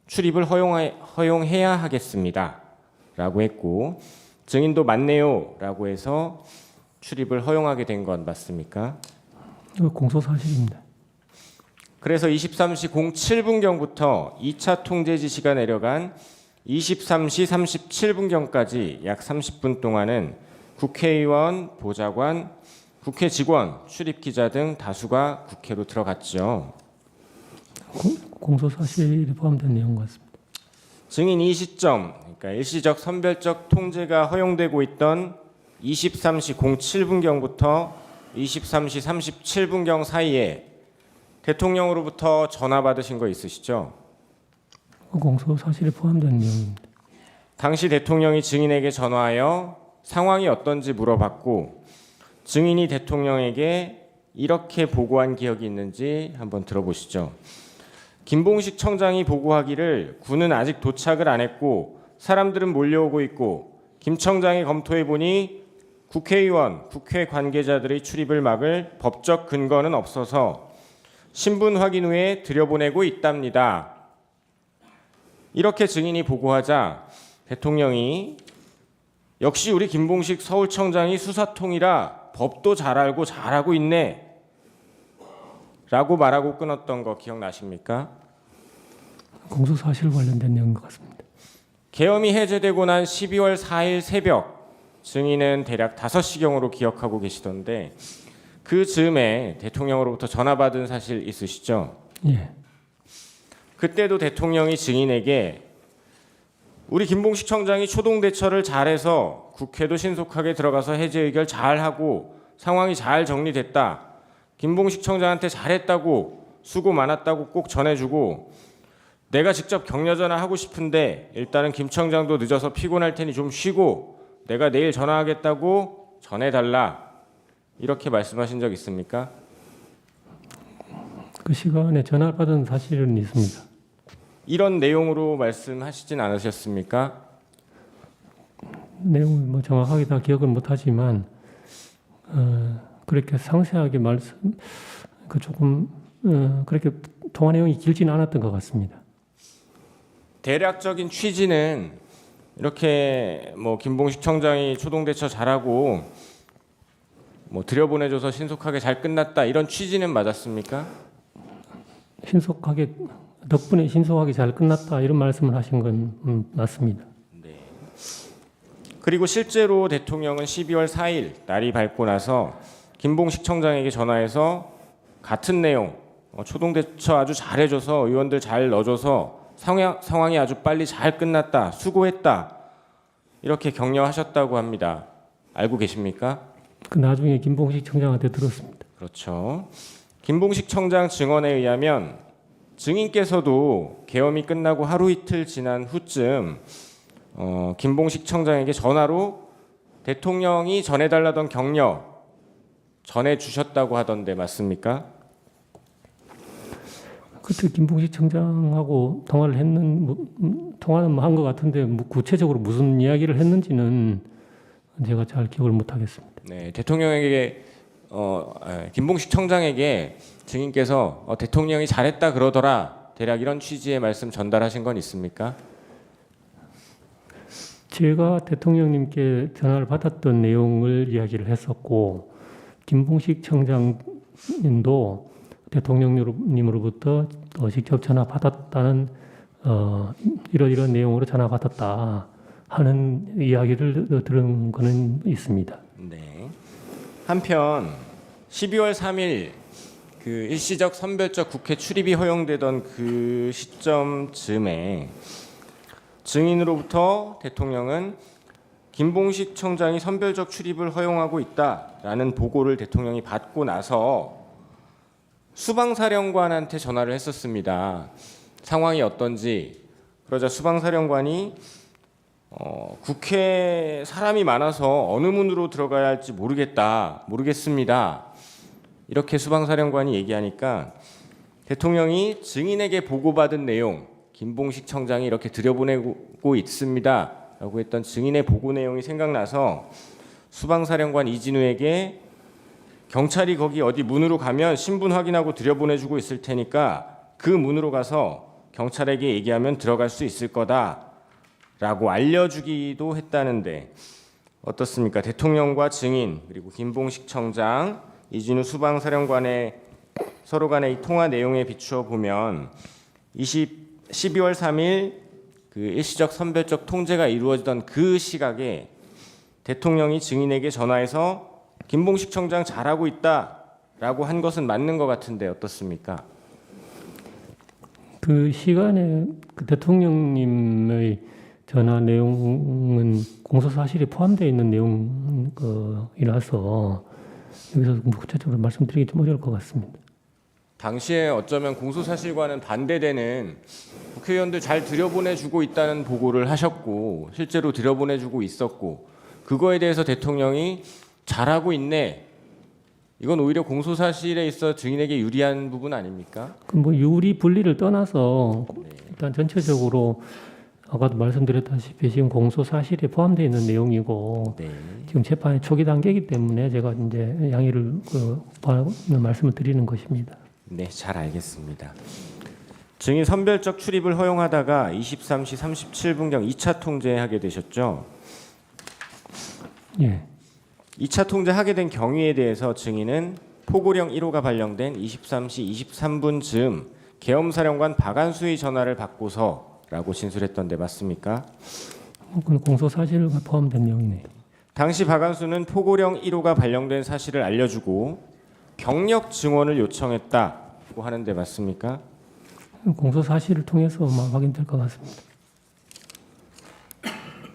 Speaker 4: 출입을 허용해야 하겠습니다. 라고 했고 증인도 맞네요. 라고 해서 출입을 허용하게 된 건 맞습니까?
Speaker 2: 공소 사실입니다.
Speaker 4: 그래서 23시 07분경부터 2차 통제 지시가 내려간 23시 37분경까지 약 30분 동안은 국회의원, 보좌관, 국회 직원, 출입 기자 등 다수가 국회로 들어갔죠.
Speaker 2: 공소 사실에 포함된 내용 같습니다.
Speaker 4: 증인 이 시점, 그러니까 일시적 선별적 통제가 허용되고 있던 23시 07분경부터 23시 37분경 사이에 대통령으로부터 전화 받으신 거 있으시죠?
Speaker 2: 공소 사실에 포함된 내용입니다.
Speaker 4: 당시 대통령이 증인에게 전화하여 상황이 어떤지 물어봤고 증인이 대통령에게 이렇게 보고한 기억이 있는지 한번 들어보시죠. 김봉식 청장이 보고하기를 군은 아직 도착을 안 했고 사람들은 몰려오고 있고 김 청장이 검토해 보니 국회의원, 국회 관계자들의 출입을 막을 법적 근거는 없어서 신분 확인 후에 들여보내고 있답니다. 이렇게 증인이 보고하자 대통령이 역시 우리 김봉식 서울청장이 수사통이라 법도 잘 알고 잘하고 있네 라고 말하고 끊었던 거 기억나십니까?
Speaker 2: 공소 사실 관련된 내용인 것 같습니다.
Speaker 4: 계엄이 해제되고 난 12월 4일 새벽 증인은 대략 5시경으로 기억하고 계시던데 그 즈음에 대통령으로부터 전화 받은 사실 있으시죠?
Speaker 2: 예.
Speaker 4: 그때도 대통령이 증인에게 우리 김봉식 청장이 초동대처를 잘해서 국회도 신속하게 들어가서 해제 의결 잘하고 상황이 잘 정리됐다. 김봉식 청장한테 잘했다고 수고 많았다고 꼭 전해주고 내가 직접 격려 전화하고 싶은데 일단은 김 청장도 늦어서 피곤할 테니 좀 쉬고 내가 내일 전화하겠다고 전해달라. 이렇게 말씀하신 적 있습니까?
Speaker 2: 그 시간에 전화를 받은 사실은 있습니다.
Speaker 4: 이런 내용으로 말씀하시진 않으셨습니까?
Speaker 2: 내용을 뭐 정확하게 다 기억은 못하지만 그렇게 상세하게 조금 그렇게 통화 내용이 길지는 않았던 것 같습니다.
Speaker 4: 대략적인 취지는 이렇게 뭐 김봉식 청장이 초동대처 잘하고 뭐 들여보내줘서 신속하게 잘 끝났다 이런 취지는 맞았습니까?
Speaker 2: 덕분에 신속하게 잘 끝났다 이런 말씀을 하신 건 맞습니다.
Speaker 4: 네. 그리고 실제로 대통령은 12월 4일 날이 밝고 나서 김봉식 청장에게 전화해서 같은 내용 초동대처 아주 잘해줘서 의원들 잘 넣어줘서 상황이 아주 빨리 잘 끝났다 수고했다 이렇게 격려하셨다고 합니다. 알고 계십니까?
Speaker 2: 그 나중에 김봉식 청장한테 들었습니다.
Speaker 4: 그렇죠. 김봉식 청장 증언에 의하면 증인께서도 계엄이 끝나고 하루 이틀 지난 후쯤 김봉식 청장에게 전화로 대통령이 전해달라던 격려 전해주셨다고 하던데 맞습니까?
Speaker 2: 그때 김봉식 청장하고 통화는 한 것 같은데 구체적으로 무슨 이야기를 했는지는 제가 잘 기억을 못하겠습니다.
Speaker 4: 네, 대통령에게 김봉식 청장에게 증인께서 대통령이 잘했다 그러더라 대략 이런 취지의 말씀 전달하신 건 있습니까?
Speaker 2: 제가 대통령님께 전화를 받았던 내용을 이야기를 했었고 김봉식 청장님도 대통령님으로부터 또 직접 전화 받았다는 이런 내용으로 전화 받았다 하는 이야기를 들은 거는 있습니다.
Speaker 4: 네. 한편 12월 3일 그 일시적 선별적 국회 출입이 허용되던 그 시점쯤에 증인으로부터 대통령은 김봉식 청장이 선별적 출입을 허용하고 있다라는 보고를 대통령이 받고 나서 수방사령관한테 전화를 했었습니다. 상황이 어떤지. 그러자 수방사령관이 국회 사람이 많아서 어느 문으로 들어가야 할지 모르겠습니다. 이렇게 수방사령관이 얘기하니까 대통령이 증인에게 보고받은 내용, 김봉식 청장이 이렇게 들여보내고 있습니다 라고 했던 증인의 보고 내용이 생각나서 수방사령관 이진우에게 경찰이 거기 어디 문으로 가면 신분 확인하고 들여보내주고 있을 테니까 그 문으로 가서 경찰에게 얘기하면 들어갈 수 있을 거다라고 알려주기도 했다는데 어떻습니까? 대통령과 증인 그리고 김봉식 청장, 이진우 수방사령관의 서로 간의 이 통화 내용에 비추어 보면 12월 3일 그 일시적 선별적 통제가 이루어지던 그 시각에 대통령이 증인에게 전화해서 김봉식 청장 잘하고 있다라고 한 것은 맞는 것 같은데 어떻습니까?
Speaker 2: 그 시간에 그 대통령님의 전화 내용은 공소 사실에 포함되어 있는 내용이라서 여기서 구체적으로 말씀드리기 좀 어려울 것 같습니다.
Speaker 4: 당시에 어쩌면 공소사실과는 반대되는 국회의원들 잘 들여보내주고 있다는 보고를 하셨고 실제로 들여보내주고 있었고 그거에 대해서 대통령이 잘하고 있네. 이건 오히려 공소사실에 있어 증인에게 유리한 부분 아닙니까?
Speaker 2: 뭐 유리 분리를 떠나서 일단 전체적으로 아까도 말씀드렸다시피 지금 공소 사실에 포함되어 있는 내용이고
Speaker 4: 네.
Speaker 2: 지금 재판의 초기 단계이기 때문에 제가 이제 양해를 말씀을 드리는 것입니다.
Speaker 4: 네, 잘 알겠습니다. 증인 선별적 출입을 허용하다가 23시 37분경 2차 통제하게 되셨죠?
Speaker 2: 예.
Speaker 4: 2차 통제하게 된 경위에 대해서 증인은 포고령 1호가 발령된 23시 23분 즈음 계엄사령관 박안수의 전화를 받고서라고 진술했던데 맞습니까?
Speaker 2: 그건 공소 사실과 포함된 내용이네요.
Speaker 4: 당시 박안수는 포고령 1호가 발령된 사실을 알려주고 경력 증언을 요청했다고 하는데 맞습니까?
Speaker 2: 공소 사실을 통해서 확인될 것 같습니다.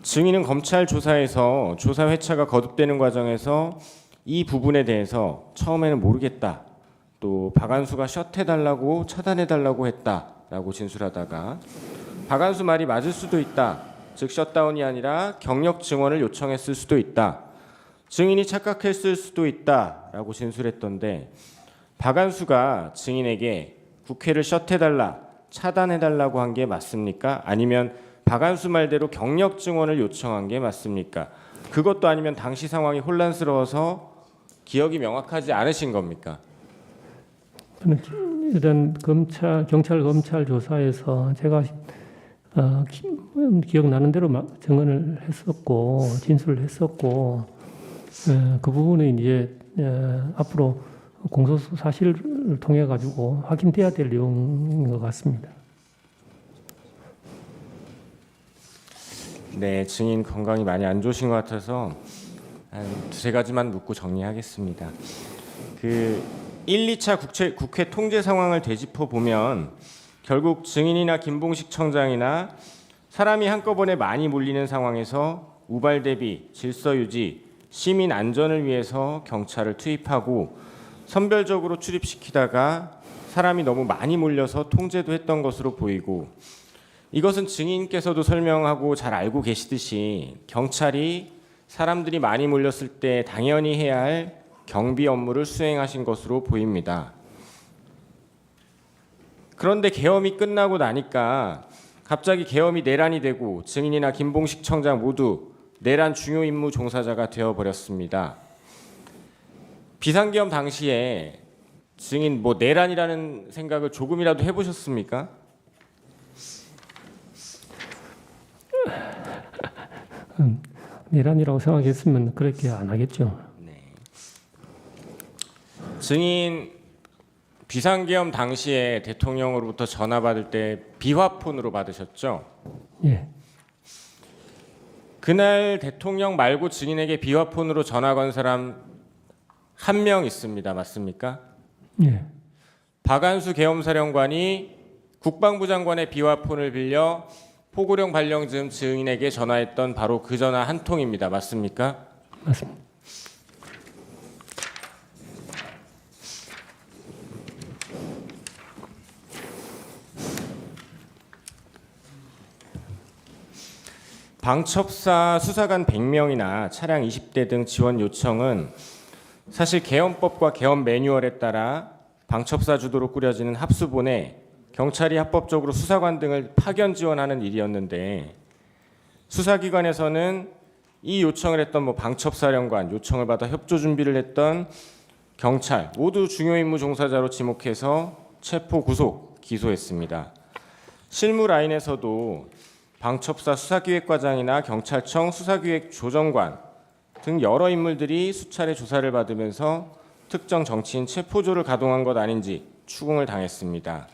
Speaker 4: 증인은 검찰 조사에서 조사 회차가 거듭되는 과정에서 이 부분에 대해서 처음에는 모르겠다. 또 박안수가 셧해달라고 차단해달라고 했다라고 진술하다가 박안수 말이 맞을 수도 있다. 즉 셧다운이 아니라 경력 증언을 요청했을 수도 있다. 증인이 착각했을 수도 있다라고 진술했던데 박안수가 증인에게 국회를 셧해달라, 차단해달라고 한 게 맞습니까? 아니면 박안수 말대로 경력 증언을 요청한 게 맞습니까? 그것도 아니면 당시 상황이 혼란스러워서 기억이 명확하지 않으신 겁니까?
Speaker 2: 일단 경찰 검찰 조사에서 제가 기억나는 대로 증언을 했었고 진술을 했었고 그 부분은 이제 앞으로 공소 사실을 통해 가지고 확인돼야 될 내용인 것 같습니다.
Speaker 4: 네, 증인 건강이 많이 안 좋으신 것 같아서 한 두세 가지만 묻고 정리하겠습니다. 그 1, 2차 국회 통제 상황을 되짚어 보면 결국 증인이나 김봉식 청장이나 사람이 한꺼번에 많이 몰리는 상황에서 우발 대비, 질서 유지, 시민 안전을 위해서 경찰을 투입하고 선별적으로 출입시키다가 사람이 너무 많이 몰려서 통제도 했던 것으로 보이고 이것은 증인께서도 설명하고 잘 알고 계시듯이 경찰이 사람들이 많이 몰렸을 때 당연히 해야 할 경비 업무를 수행하신 것으로 보입니다. 그런데 계엄이 끝나고 나니까 갑자기 계엄이 내란이 되고 증인이나 김봉식 청장 모두 내란 중요 임무 종사자가 되어버렸습니다. 비상계엄 당시에 증인 내란이라는 생각을 조금이라도 해보셨습니까?
Speaker 2: 내란이라고 생각했으면 그렇게 안 하겠죠.
Speaker 4: 증인 비상계엄 당시에 대통령으로부터 전화 받을 때 비화폰으로 받으셨죠?
Speaker 2: 예,
Speaker 4: 그날 대통령 말고 증인에게 비화폰으로 전화 건 사람 한 명 있습니다. 맞습니까?
Speaker 2: 예,
Speaker 4: 박안수 계엄사령관이 국방부 장관의 비화폰을 빌려 포고령 발령 즈음 증인에게 전화했던 바로 그 전화 한 통입니다. 맞습니까?
Speaker 2: 맞습니다.
Speaker 4: 방첩사 수사관 100명이나 차량 20대 등 지원 요청은 사실 계엄법과 계엄 매뉴얼에 따라 방첩사 주도로 꾸려지는 합수본에 경찰이 합법적으로 수사관 등을 파견 지원하는 일이었는데 수사기관에서는 이 요청을 했던 방첩사령관, 요청을 받아 협조 준비를 했던 경찰 모두 중요 임무 종사자로 지목해서 체포, 구속, 기소했습니다. 실무 라인에서도 방첩사 수사기획과장이나 경찰청 수사기획조정관 등 여러 인물들이 수차례 조사를 받으면서 특정 정치인 체포조를 가동한 것 아닌지 추궁을 당했습니다.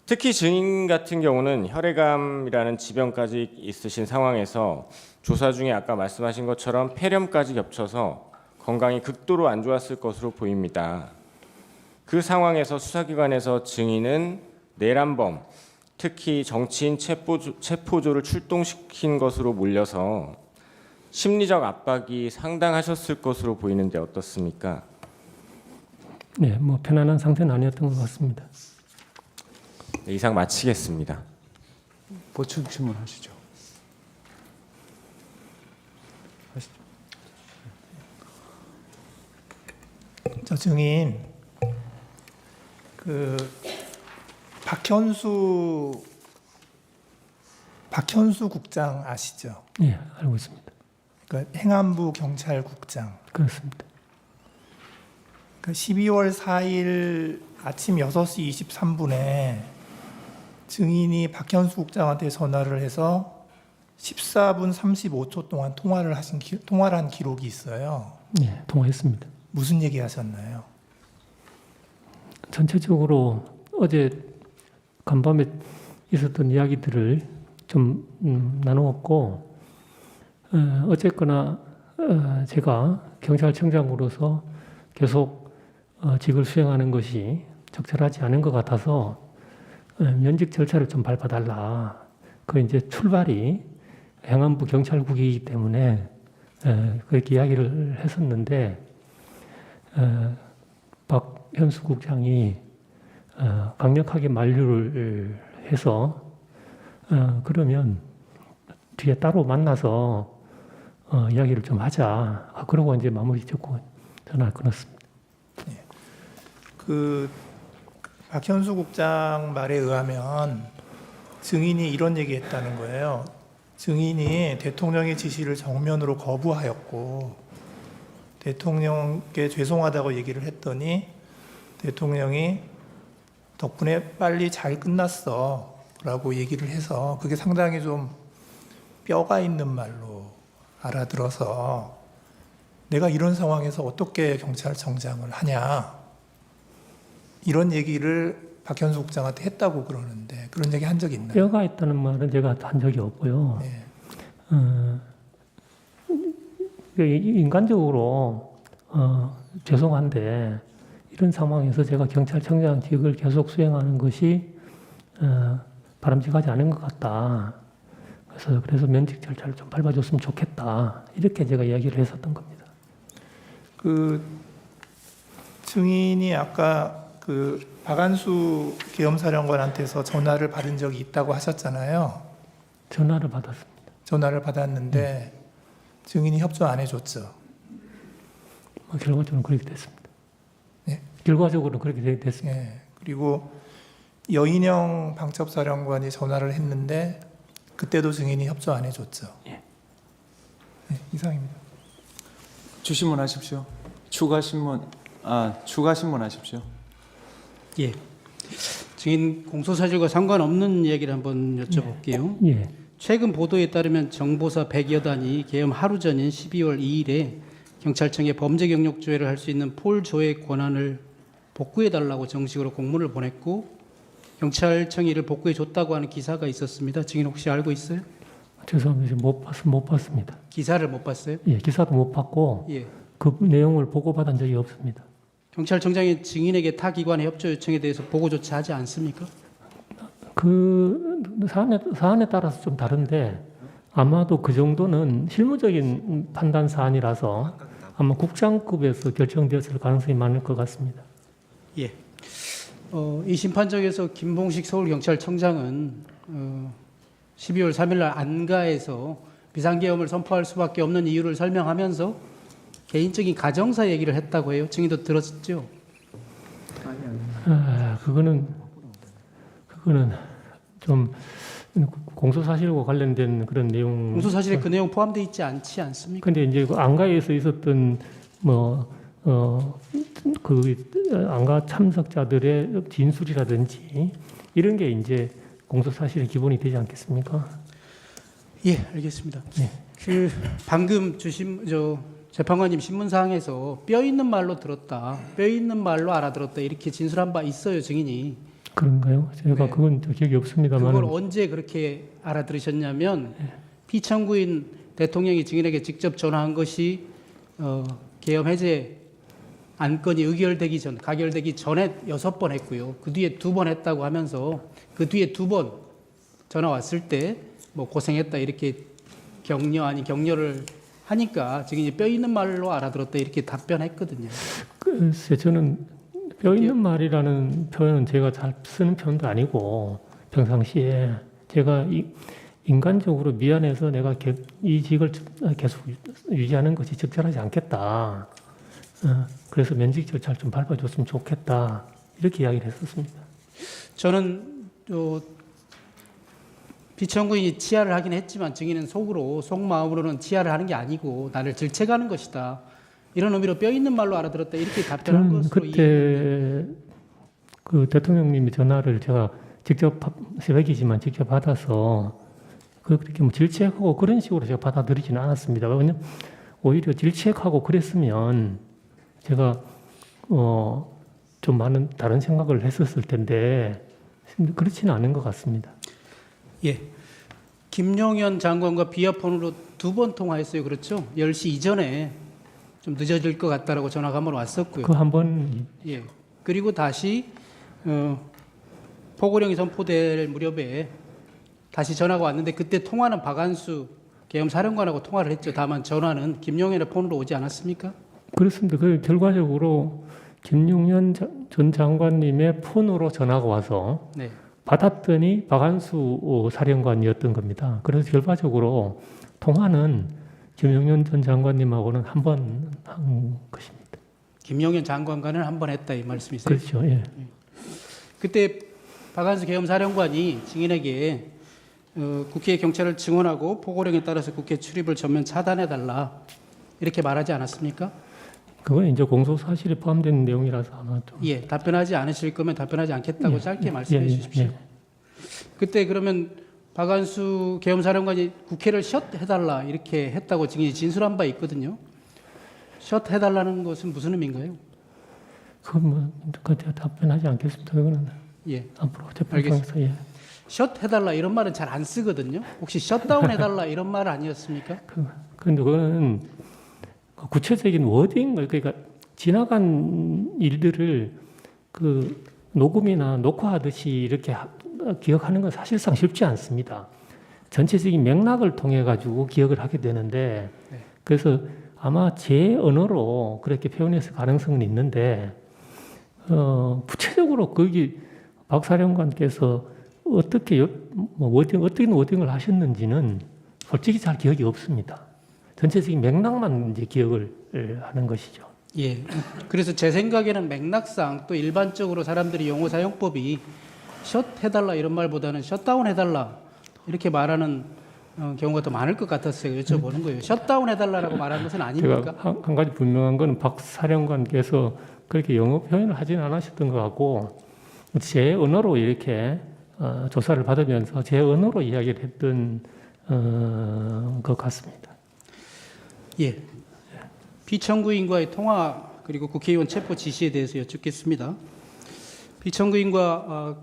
Speaker 4: 특히 증인 같은 경우는 혈액암이라는 지병까지 있으신 상황에서 조사 중에 아까 말씀하신 것처럼 폐렴까지 겹쳐서 건강이 극도로 안 좋았을 것으로 보입니다. 그 상황에서 수사기관에서 증인은 내란범, 특히 정치인 체포조를 출동시킨 것으로 몰려서 심리적 압박이 상당하셨을 것으로 보이는데 어떻습니까?
Speaker 2: 네, 뭐 편안한 상태는 아니었던 것 같습니다.
Speaker 4: 네, 이상 마치겠습니다.
Speaker 3: 보충 질문하시죠.
Speaker 5: 저 증인 그 박현수 국장 아시죠?
Speaker 2: 예, 알고 있습니다.
Speaker 5: 그 행안부 경찰국장.
Speaker 2: 그렇습니다.
Speaker 5: 그 12월 4일 아침 6시 23분에 증인이 박현수 국장한테 전화를 해서 14분 35초 동안 통화를 한 기록이 있어요.
Speaker 2: 예, 통화했습니다.
Speaker 5: 무슨 얘기 하셨나요?
Speaker 2: 전체적으로 어제 간밤에 있었던 이야기들을 좀 나누었고, 어쨌거나 제가 경찰청장으로서 계속 직을 수행하는 것이 적절하지 않은 것 같아서 면직 절차를 좀 밟아달라. 그 이제 출발이 행안부 경찰국이기 때문에 그렇게 이야기를 했었는데 박현수 국장이 강력하게 만류를 해서 그러면 뒤에 따로 만나서 이야기를 좀 하자. 그러고 이제 마무리 짓고 전화를 끊었습니다.
Speaker 5: 그 박현수 국장 말에 의하면 증인이 이런 얘기했다는 거예요. 증인이 대통령의 지시를 정면으로 거부하였고 대통령께 죄송하다고 얘기를 했더니 대통령이 덕분에 빨리 잘 끝났어 라고 얘기를 해서 그게 상당히 좀 뼈가 있는 말로 알아들어서 내가 이런 상황에서 어떻게 경찰청장을 하냐 이런 얘기를 박현수 국장한테 했다고 그러는데 그런 얘기 한 적이 있나요?
Speaker 2: 뼈가 있다는 말은 제가 한 적이 없고요.
Speaker 5: 네.
Speaker 2: 인간적으로 죄송한데 이런 상황에서 제가 경찰청장직을 계속 수행하는 것이 바람직하지 않은 것 같다. 그래서 면직 절차를 좀 밟아줬으면 좋겠다. 이렇게 제가 이야기를 했었던 겁니다.
Speaker 5: 그 증인이 아까 그 박안수 계엄사령관한테서 전화를 받은 적이 있다고 하셨잖아요.
Speaker 2: 전화를 받았습니다.
Speaker 5: 전화를 받았는데 증인이 협조 안 해줬죠.
Speaker 2: 결과적으로 그렇게 됐습니다.
Speaker 5: 네?
Speaker 2: 결과적으로 그렇게 됐습니다.
Speaker 5: 예. 그리고 여인영 방첩사령관이 전화를 했는데 그때도 증인이 협조 안 해줬죠.
Speaker 2: 예.
Speaker 5: 네, 이상입니다.
Speaker 3: 주신문 하십시오. 추가 신문 하십시오.
Speaker 1: 예. 증인 공소사실과 상관없는 얘기를 한번 여쭤볼게요.
Speaker 2: 예.
Speaker 1: 최근 보도에 따르면 정보사 100여 단이 계엄 하루 전인 12월 2일에 경찰청에 범죄 경력 조회를 할 수 있는 폴 조회 권한을 복구해달라고 정식으로 공문을 보냈고 경찰청이 이를 복구해줬다고 하는 기사가 있었습니다. 증인 혹시 알고 있어요?
Speaker 2: 죄송합니다. 못 봤습니다.
Speaker 1: 기사를 못 봤어요?
Speaker 2: 예, 기사도 못 봤고
Speaker 1: 예.
Speaker 2: 그 내용을 보고받은 적이 없습니다.
Speaker 1: 경찰청장이 증인에게 타 기관의 협조 요청에 대해서 보고조차 하지 않습니까?
Speaker 2: 그 사안에 따라서 좀 다른데 아마도 그 정도는 실무적인 판단 사안이라서 아마 국장급에서 결정되었을 가능성이 많을 것 같습니다.
Speaker 1: 예. 이 심판정에서 김봉식 서울경찰청장은 12월 3일 날 안가에서 비상계엄을 선포할 수밖에 없는 이유를 설명하면서 개인적인 가정사 얘기를 했다고 해요. 증인도 들었죠?
Speaker 2: 그거는 좀 공소사실과 관련된 그런 내용.
Speaker 1: 공소사실에 그 내용 포함되어 있지 않지 않습니까?
Speaker 2: 근데 이제 그 안가에서 있었던 그 안가 참석자들의 진술이라든지 이런 게 이제 공소사실의 기본이 되지 않겠습니까?
Speaker 1: 예, 알겠습니다.
Speaker 2: 네.
Speaker 1: 그 방금 재판관님 신문사항에서 뼈 있는 말로 들었다, 뼈 있는 말로 알아들었다 이렇게 진술한 바 있어요, 증인이.
Speaker 2: 그런가요? 제가
Speaker 1: 네.
Speaker 2: 그건 기억이 없습니다만.
Speaker 1: 그걸 언제 그렇게 알아들으셨냐면 피청구인 대통령이 증인에게 직접 전화한 것이 계엄 해제 안건이 가결되기 전에 6번 했고요. 그 뒤에 2번 했다고 하면서 그 뒤에 2번 전화 왔을 때 뭐 고생했다 이렇게 격려를 하니까 증인이 뼈 있는 말로 알아들었다 이렇게 답변했거든요.
Speaker 2: 글쎄 저는 뼈 있는 말이라는 표현은 제가 잘 쓰는 표현도 아니고 평상시에 제가 인간적으로 미안해서 내가 이 직을 계속 유지하는 것이 적절하지 않겠다. 그래서 면직 절차를 좀 밟아줬으면 좋겠다. 이렇게 이야기를 했었습니다.
Speaker 1: 저는 피청구인이 치하를 하긴 했지만 증인은 속마음으로는 치하를 하는 게 아니고 나를 질책하는 것이다. 이런 의미로 뼈 있는 말로 알아들었다. 이렇게 답변한
Speaker 2: 저는
Speaker 1: 것으로
Speaker 2: 그때 그 대통령님이 전화를 제가 직접 새벽이지만 직접 받아서 그렇게 뭐 질책하고 그런 식으로 제가 받아들이지는 않았습니다. 왜냐면 오히려 질책하고 그랬으면 제가 좀 많은 다른 생각을 했었을 텐데 그렇지는 않은 것 같습니다.
Speaker 1: 예. 김용현 장관과 비아폰으로 2번 통화했어요. 그렇죠? 10시 이전에 좀 늦어질 것 같다라고 전화가 한번 왔었고요.
Speaker 2: 그 한 번
Speaker 1: 예. 그리고 다시 포고령이 선포될 무렵에 다시 전화가 왔는데 그때 통화는 박한수 계엄 사령관하고 통화를 했죠. 다만 전화는 김용현의 폰으로 오지 않았습니까?
Speaker 2: 그렇습니다. 그 결과적으로 김용현 전 장관님의 폰으로 전화가 와서
Speaker 1: 네.
Speaker 2: 받았더니 박한수 사령관이었던 겁니다. 그래서 결과적으로 통화는 김용현 전 장관님하고는 한 번 한 것입니다.
Speaker 1: 김용현 장관과는 한 번 했다 이 말씀이세요?
Speaker 2: 그렇죠. 예.
Speaker 1: 그때 박한수 계엄 사령관이 증인에게 국회에 경찰을 증언하고 포고령에 따라서 국회 출입을 전면 차단해달라 이렇게 말하지 않았습니까?
Speaker 2: 그건 이제 공소 사실에 포함된 내용이라서 아마 좀.
Speaker 1: 예, 답변하지 않으실 거면 답변하지 않겠다고 짧게 말씀해 주십시오. 그때 그러면 박한수 계엄 사령관이 국회를 셧해달라 이렇게 했다고 증인이 진술한 바 있거든요. 셧해달라는 것은 무슨 의미인가요?
Speaker 2: 그건 그때 답변하지 않겠습니다. 그거는
Speaker 1: 예,
Speaker 2: 앞으로 재판장에서 예.
Speaker 1: 셧해달라 이런 말은 잘 안 쓰거든요. 혹시 셧다운해달라 이런 말 아니었습니까?
Speaker 2: 그런데 그거는 구체적인 워딩, 그러니까 지나간 일들을 그 녹음이나 녹화하듯이 이렇게 기억하는 건 사실상 쉽지 않습니다. 전체적인 맥락을 통해 가지고 기억을 하게 되는데,
Speaker 1: 네.
Speaker 2: 그래서 아마 제 언어로 그렇게 표현했을 가능성은 있는데, 구체적으로 거기 박 사령관께서 어떻게 어떤 워딩을 하셨는지는 솔직히 잘 기억이 없습니다. 전체적인 맥락만 이제 기억을 하는 것이죠.
Speaker 1: 예. 그래서 제 생각에는 맥락상 또 일반적으로 사람들이 용어 사용법이 셧해달라 이런 말보다는 셧다운해달라 이렇게 말하는 경우가 더 많을 것 같았어요. 여쭤보는 거예요. 셧다운해달라라고 말하는 것은 아닙니까?
Speaker 2: 제가 한 가지 분명한 건 박 사령관께서 그렇게 영어 표현을 하지는 않으셨던 것 같고 제 언어로 이렇게 조사를 받으면서 제 언어로 이야기를 했던 것 같습니다.
Speaker 1: 예. 피청구인과의 통화 그리고 국회의원 체포 지시에 대해서 여쭙겠습니다. 피청구인과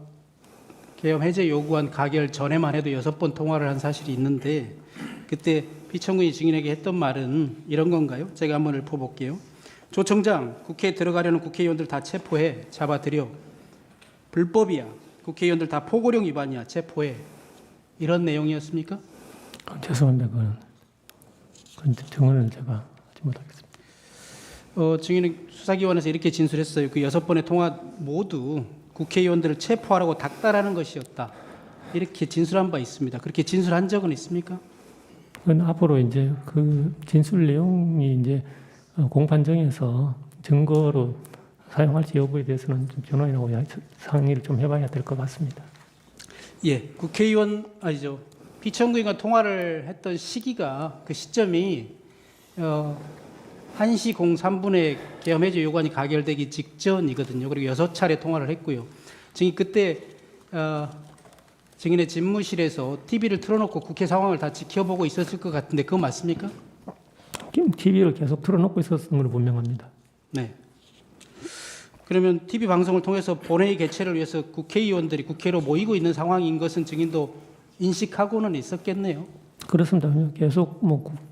Speaker 1: 계엄 해제 요구안 가결 전에만 해도 6번 통화를 한 사실이 있는데 그때 피청구인이 증인에게 했던 말은 이런 건가요? 제가 한번 읊어볼게요. 조 청장, 국회에 들어가려는 국회의원들 다 체포해, 잡아들여. 불법이야. 국회의원들 다 포고령 위반이야. 체포해. 이런 내용이었습니까?
Speaker 2: 죄송합니다. 그건 증언을 제가 하지 못하겠습니다.
Speaker 1: 증인은 수사기관에서 이렇게 진술했어요. 그 6번의 통화 모두 국회의원들을 체포하라고 닥달하는 것이었다. 이렇게 진술한 바 있습니다. 그렇게 진술한 적은 있습니까?
Speaker 2: 그건 앞으로 이제 그 진술 내용이 이제 공판정에서 증거로 사용할지 여부에 대해서는 좀 변호인하고 상의를 좀 해봐야 될 것 같습니다.
Speaker 1: 예, 국회의원 아니죠. 피청구인과 통화를 했던 시기가 그 시점이 1시 03분에 계엄해제 요구안이 가결되기 직전이거든요. 그리고 6차례 통화를 했고요. 증인 그때 증인의 집무실에서 TV를 틀어놓고 국회 상황을 다 지켜보고 있었을 것 같은데 그거 맞습니까?
Speaker 2: TV를 계속 틀어놓고 있었던 걸 분명합니다.
Speaker 1: 네. 그러면 TV 방송을 통해서 본회의 개최를 위해서 국회의원들이 국회로 모이고 있는 상황인 것은 증인도 인식하고는 있었겠네요.
Speaker 2: 그렇습니다. 계속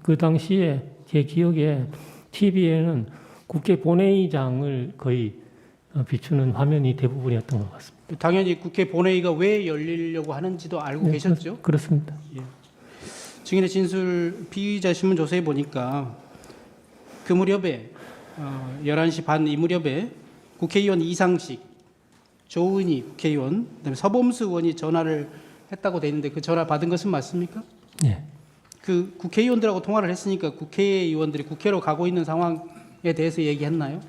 Speaker 2: 그 당시에 제 기억에 TV에는 국회 본회의장을 거의 비추는 화면이 대부분이었던 것 같습니다.
Speaker 1: 당연히 국회 본회의가 왜 열리려고 하는지도 알고 계셨죠?
Speaker 2: 그렇습니다.
Speaker 1: 예. 증인의 진술 피의자 신문 조서에 보니까 그 무렵에 11시 반 이 무렵에 국회의원 이상식, 조은희 국회의원, 그다음에 서범수 의원이 전화를 했다고 돼 있는데 그 전화 받은 것은 맞습니까?
Speaker 2: 네.
Speaker 1: 그 국회의원들하고 통화를 했으니까 국회의원들이 국회로 가고 있는 상황에 대해서 얘기했나요?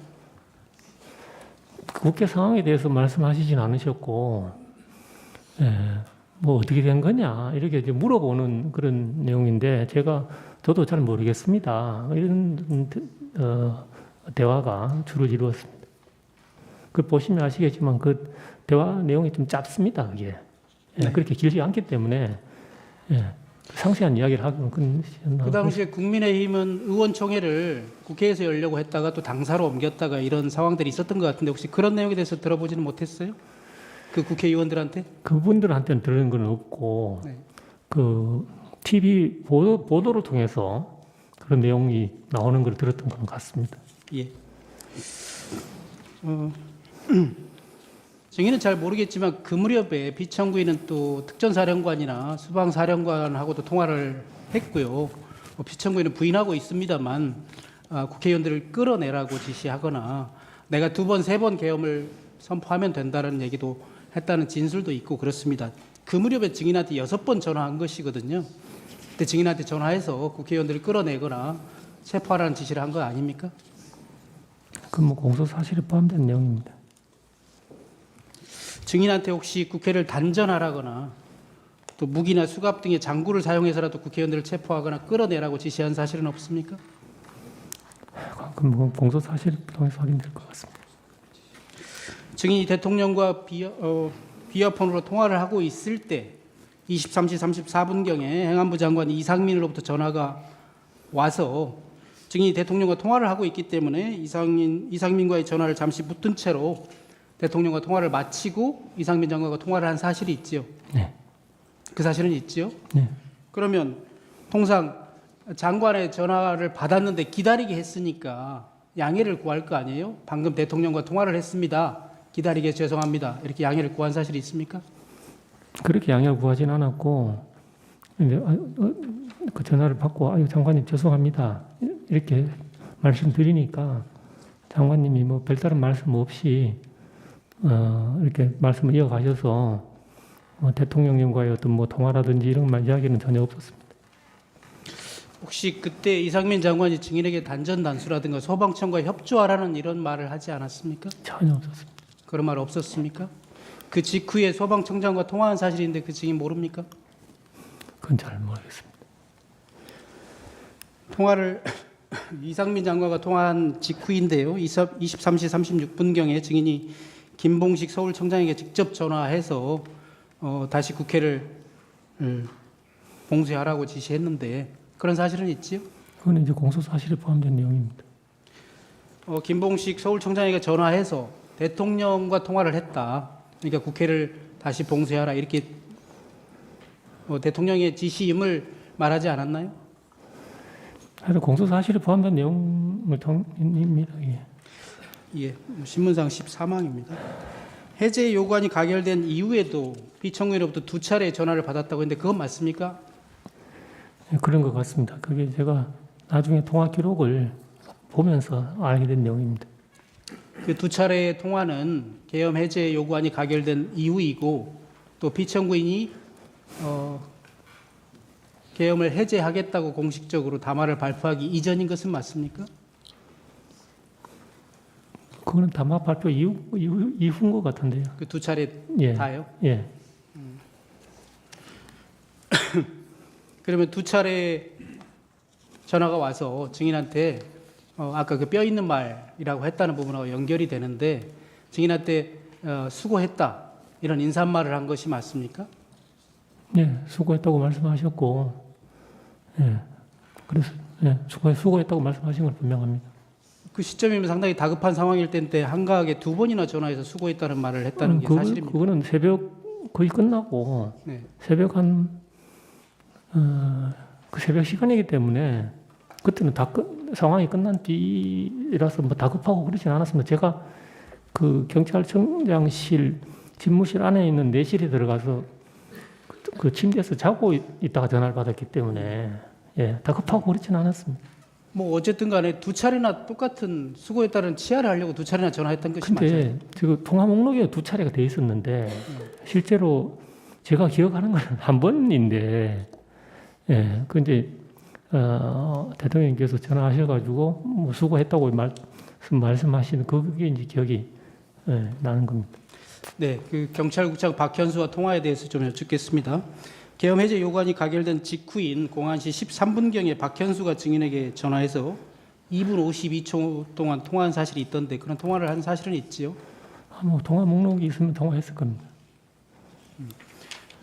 Speaker 2: 국회 상황에 대해서 말씀하시진 않으셨고, 뭐 어떻게 된 거냐 이렇게 이제 물어보는 그런 내용인데 저도 잘 모르겠습니다. 이런 대화가 주로 이루었습니다. 그 보시면 아시겠지만 그 대화 내용이 좀 짧습니다. 그게
Speaker 1: 네.
Speaker 2: 그렇게 길지 않기 때문에 상세한 이야기를 하기는
Speaker 1: 그 당시에 국민의힘은 의원총회를 국회에서 열려고 했다가 또 당사로 옮겼다가 이런 상황들이 있었던 것 같은데 혹시 그런 내용에 대해서 들어보지는 못했어요? 그 국회의원들한테?
Speaker 2: 그분들한테는 들은 건 없고
Speaker 1: 네.
Speaker 2: 그 TV 보도를 통해서 그런 내용이 나오는 걸 들었던 것 같습니다.
Speaker 1: 예. 증인은 잘 모르겠지만 그 무렵에 피청구인은 또 특전사령관이나 수방사령관하고도 통화를 했고요. 피청구인은 부인하고 있습니다만 국회의원들을 끌어내라고 지시하거나 내가 2번, 3번 계엄을 선포하면 된다는 얘기도 했다는 진술도 있고 그렇습니다. 그 무렵에 증인한테 6번 전화한 것이거든요. 그때 증인한테 전화해서 국회의원들을 끌어내거나 체포하라는 지시를 한 거 아닙니까?
Speaker 2: 그 공소 사실에 포함된 내용입니다.
Speaker 1: 증인한테 혹시 국회를 단전하라거나 또 무기나 수갑 등의 장구를 사용해서라도 국회의원들을 체포하거나 끌어내라고 지시한 사실은 없습니까?
Speaker 2: 그럼 공소 사실을 통해서 확인될 것 같습니다.
Speaker 1: 증인이 대통령과 비어폰으로 통화를 하고 있을 때 23시 34분경에 행안부 장관 이상민으로부터 전화가 와서 증인이 대통령과 통화를 하고 있기 때문에 이상민과의 전화를 잠시 붙든 채로 대통령과 통화를 마치고 이상민 장관과 통화를 한 사실이 있지요.
Speaker 2: 네.
Speaker 1: 그 사실은 있지요.
Speaker 2: 네.
Speaker 1: 그러면 통상 장관의 전화를 받았는데 기다리게 했으니까 양해를 구할 거 아니에요? 방금 대통령과 통화를 했습니다. 기다리게 해서 죄송합니다. 이렇게 양해를 구한 사실이 있습니까?
Speaker 2: 그렇게 양해를 구하진 않았고 이제 그 전화를 받고 장관님 죄송합니다 이렇게 말씀드리니까 장관님이 뭐 별다른 말씀 없이 이렇게 말씀을 이어가셔서 대통령님과의 어떤 통화라든지 이런 말 이야기는 전혀 없었습니다.
Speaker 1: 혹시 그때 이상민 장관이 증인에게 단전단수라든가 소방청과 협조하라는 이런 말을 하지 않았습니까?
Speaker 2: 전혀 없었습니다.
Speaker 1: 그런 말 없었습니까? 그 직후에 소방청장과 통화한 사실인데 그 증인 모릅니까?
Speaker 2: 그건 잘 모르겠습니다.
Speaker 1: 통화를 이상민 장관과 통화한 직후인데요. 23시 36분경에 증인이 김봉식 서울청장에게 직접 전화해서 다시 국회를 봉쇄하라고 지시했는데 그런 사실은 있지요?
Speaker 2: 그건 이제 공소 사실에 포함된 내용입니다.
Speaker 1: 김봉식 서울청장에게 전화해서 대통령과 통화를 했다. 그러니까 국회를 다시 봉쇄하라 이렇게 대통령의 지시임을 말하지 않았나요?
Speaker 2: 하여튼 공소 사실에 포함된 내용을 통입니다. 예.
Speaker 1: 예, 신문상 14망입니다. 해제 요구안이 가결된 이후에도 피청구인으로부터 2차례 전화를 받았다고 했는데 그건 맞습니까?
Speaker 2: 예, 그런 것 같습니다. 그게 제가 나중에 통화 기록을 보면서 알게 된 내용입니다.
Speaker 1: 그 2차례의 통화는 계엄 해제 요구안이 가결된 이후이고 또 피청구인이 계엄을 해제하겠다고 공식적으로 담화를 발표하기 이전인 것은 맞습니까?
Speaker 2: 그거는 담화 발표 이후인 것 같은데요.
Speaker 1: 그 2차례
Speaker 2: 예.
Speaker 1: 다요?
Speaker 2: 예.
Speaker 1: 그러면 2차례 전화가 와서 증인한테 아까 그 뼈 있는 말이라고 했다는 부분하고 연결이 되는데 증인한테 수고했다 이런 인사말을 한 것이 맞습니까?
Speaker 2: 네, 수고했다고 말씀하셨고, 예, 그래서 예, 수고했다고 말씀하신 건 분명합니다.
Speaker 1: 그 시점이면 상당히 다급한 상황일 때인데 한가하게 2번이나 전화해서 수고했다는 말을 했다는 게 사실입니다.
Speaker 2: 그거는 새벽 거의 끝나고
Speaker 1: 네.
Speaker 2: 새벽 그 새벽 시간이기 때문에 그때는 상황이 끝난 뒤라서 뭐 다급하고 그러진 않았습니다. 제가 그 경찰청장실 집무실 안에 있는 내실에 들어가서 그 침대에서 자고 있다가 전화를 받았기 때문에 예, 다급하고 그렇진 않았습니다.
Speaker 1: 뭐 어쨌든 간에 2차례나 똑같은 수고했다는 치하를 하려고 2차례나 전화했던 것이 맞아요.
Speaker 2: 근데 지금 통화 목록에 2차례가 돼 있었는데 실제로 제가 기억하는 건 한 번인데 예, 근데 대통령께서 전화하셔가지고 뭐 수고했다고 말씀하시는 그게 이제 기억이 예, 나는 겁니다.
Speaker 1: 네, 그 경찰국장 박현수와 통화에 대해서 좀 여쭙겠습니다. 계엄 해제 요구안이 가결된 직후인 공안시 13분경에 박현수가 증인에게 전화해서 2분 52초 동안 통화한 사실이 있던데 그런 통화를 한 사실은 있지요?
Speaker 2: 뭐 통화 목록이 있으면 통화했을 겁니다.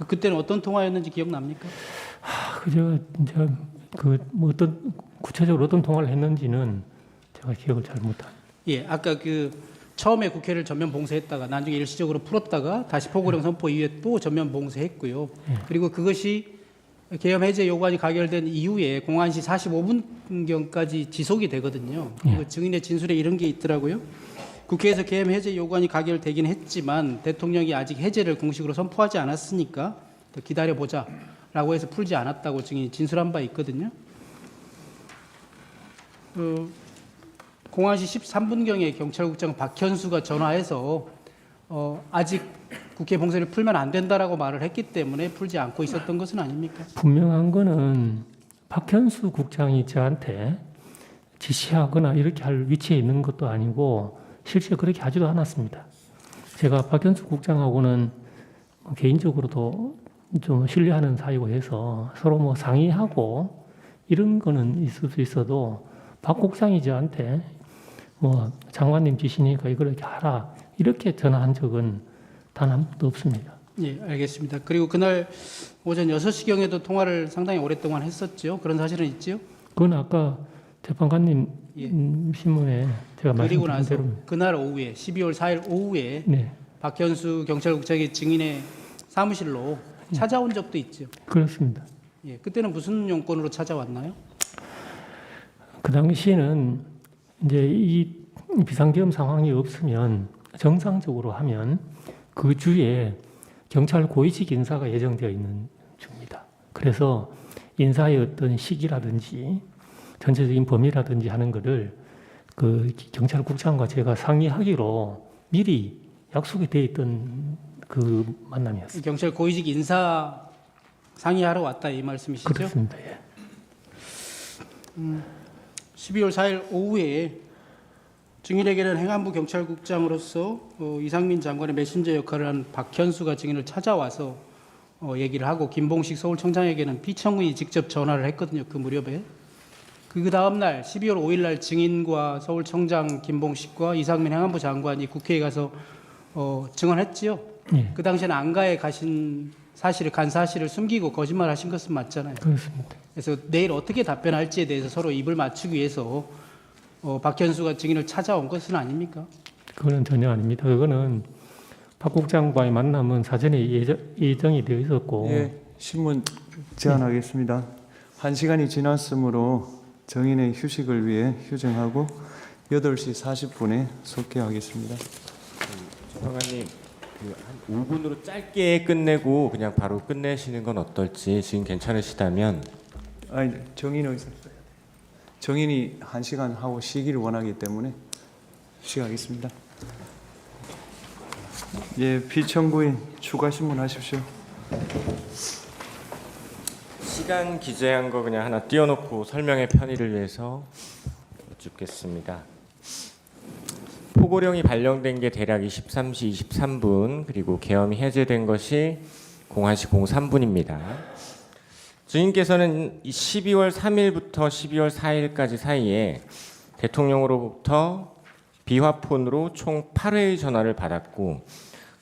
Speaker 1: 그때는 어떤 통화였는지 기억납니까?
Speaker 2: 제가 뭐 어떤 구체적으로 어떤 통화를 했는지는 제가 기억을 잘 못합니다.
Speaker 1: 예, 아까 그 처음에 국회를 전면 봉쇄했다가 나중에 일시적으로 풀었다가 다시 포고령 선포 이후에 또 전면 봉쇄했고요. 그리고 그것이 계엄 해제 요구안이 가결된 이후에 공안시 45분경까지 지속이 되거든요. 그 증인의 진술에 이런 게 있더라고요. 국회에서 계엄 해제 요구안이 가결되긴 했지만 대통령이 아직 해제를 공식으로 선포하지 않았으니까 더 기다려보자라고 해서 풀지 않았다고 증인이 진술한 바 있거든요. 공안시 13분경에 경찰국장 박현수가 전화해서 아직 국회 봉쇄를 풀면 안 된다라고 말을 했기 때문에 풀지 않고 있었던 것은 아닙니까?
Speaker 2: 분명한 거는 박현수 국장이 저한테 지시하거나 이렇게 할 위치에 있는 것도 아니고 실제 그렇게 하지도 않았습니다. 제가 박현수 국장하고는 개인적으로도 좀 신뢰하는 사이고 해서 서로 뭐 상의하고 이런 거는 있을 수 있어도 박 국장이 저한테 뭐 장관님 지시니까 이걸 이렇게 하라 이렇게 전화한 적은 단 한 번도 없습니다.
Speaker 1: 예, 알겠습니다. 그리고 그날 오전 6시경에도 통화를 상당히 오랫동안 했었죠. 그런 사실은 있지요?
Speaker 2: 그건 아까 재판관님
Speaker 1: 예.
Speaker 2: 신문에 제가
Speaker 1: 그리고
Speaker 2: 말씀드린
Speaker 1: 나서
Speaker 2: 대로
Speaker 1: 그날 오후에 12월 4일 오후에
Speaker 2: 네,
Speaker 1: 박현수 경찰국장이 증인의 사무실로 찾아온 적도 있죠.
Speaker 2: 그렇습니다.
Speaker 1: 예, 그때는 무슨 용건으로 찾아왔나요?
Speaker 2: 그 당시에는 이제 이 비상계엄 상황이 없으면 정상적으로 하면 그 주에 경찰 고위직 인사가 예정되어 있는 중입니다. 그래서 인사의 어떤 시기라든지 전체적인 범위라든지 하는 것을 그 경찰국장과 제가 상의하기로 미리 약속이 되어 있던 그 만남이었습니다.
Speaker 1: 경찰 고위직 인사 상의하러 왔다 이 말씀이시죠?
Speaker 2: 그렇습니다. 예.
Speaker 1: 12월 4일 오후에 증인에게는 행안부 경찰국장으로서 이상민 장관의 메신저 역할을 한 박현수가 증인을 찾아와서 얘기를 하고 김봉식 서울청장에게는 피청구인이 직접 전화를 했거든요. 그 무렵에. 그 다음 날 12월 5일 날 증인과 서울청장 김봉식과 이상민 행안부 장관이 국회에 가서 증언했지요.
Speaker 2: 예.
Speaker 1: 그 당시에는 안가에 가신 간 사실을 숨기고 거짓말하신 것은 맞잖아요.
Speaker 2: 그렇습니다.
Speaker 1: 그래서 내일 어떻게 답변할지에 대해서 서로 입을 맞추기 위해서 박현수가 증인을 찾아온 것은 아닙니까?
Speaker 2: 그거는 전혀 아닙니다. 그거는 박 국장과의 만남은 사전에 예정이 되어 있었고
Speaker 3: 예, 신문 제안하겠습니다. 1시간이 지났으므로 정인의 휴식을 위해 휴정하고 8시 40분에 속개하겠습니다.
Speaker 4: 평관님 한 5분으로 짧게 끝내고 그냥 바로 끝내시는 건 어떨지 지금 괜찮으시다면.
Speaker 3: 아니, 정인이 1시간 하고 쉬기를 원하기 때문에 쉬하겠습니다. 예, 피청구인 추가 신문하십시오.
Speaker 4: 시간 기재한 거 그냥 하나 띄워놓고 설명의 편의를 위해서 여쭙겠습니다. 포고령이 발령된 게 대략 23시 23분 그리고 계엄이 해제된 것이 01시 03분입니다. 증인께서는 12월 3일부터 12월 4일까지 사이에 대통령으로부터 비화폰으로 총 8회의 전화를 받았고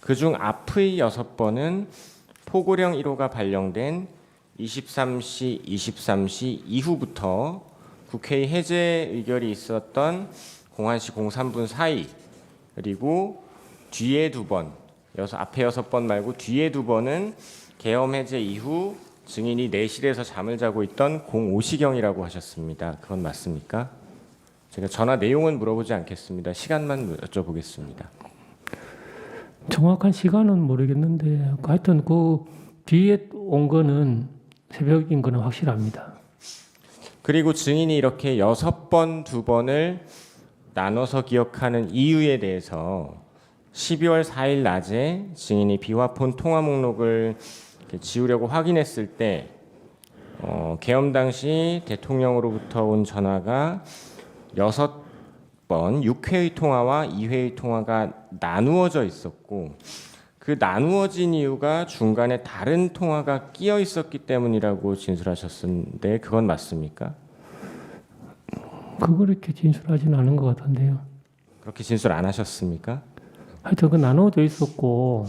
Speaker 4: 그중 앞의 6번은 포고령 1호가 발령된 23시 이후부터 국회의 해제 의결이 있었던 01시 03분 사이 그리고 뒤에 2번, 앞에 6번 말고 뒤에 2번은 계엄 해제 이후 증인이 내실에서 잠을 자고 있던 05시경이라고 하셨습니다. 그건 맞습니까? 제가 전화 내용은 물어보지 않겠습니다. 시간만 여쭤보겠습니다.
Speaker 2: 정확한 시간은 모르겠는데 하여튼 그 뒤에 온 거는 새벽인 거는 확실합니다.
Speaker 4: 그리고 증인이 이렇게 6번, 2번을 나눠서 기억하는 이유에 대해서 12월 4일 낮에 증인이 비화폰 통화 목록을 지우려고 확인했을 때 계엄 당시 대통령으로부터 온 전화가 6번 6회의 통화와 2회의 통화가 나누어져 있었고 그 나누어진 이유가 중간에 다른 통화가 끼어 있었기 때문이라고 진술하셨는데 그건 맞습니까?
Speaker 2: 그렇게 진술하지는 않은 것 같은데요.
Speaker 4: 그렇게 진술 안 하셨습니까?
Speaker 2: 하여튼 그 나눠져 있었고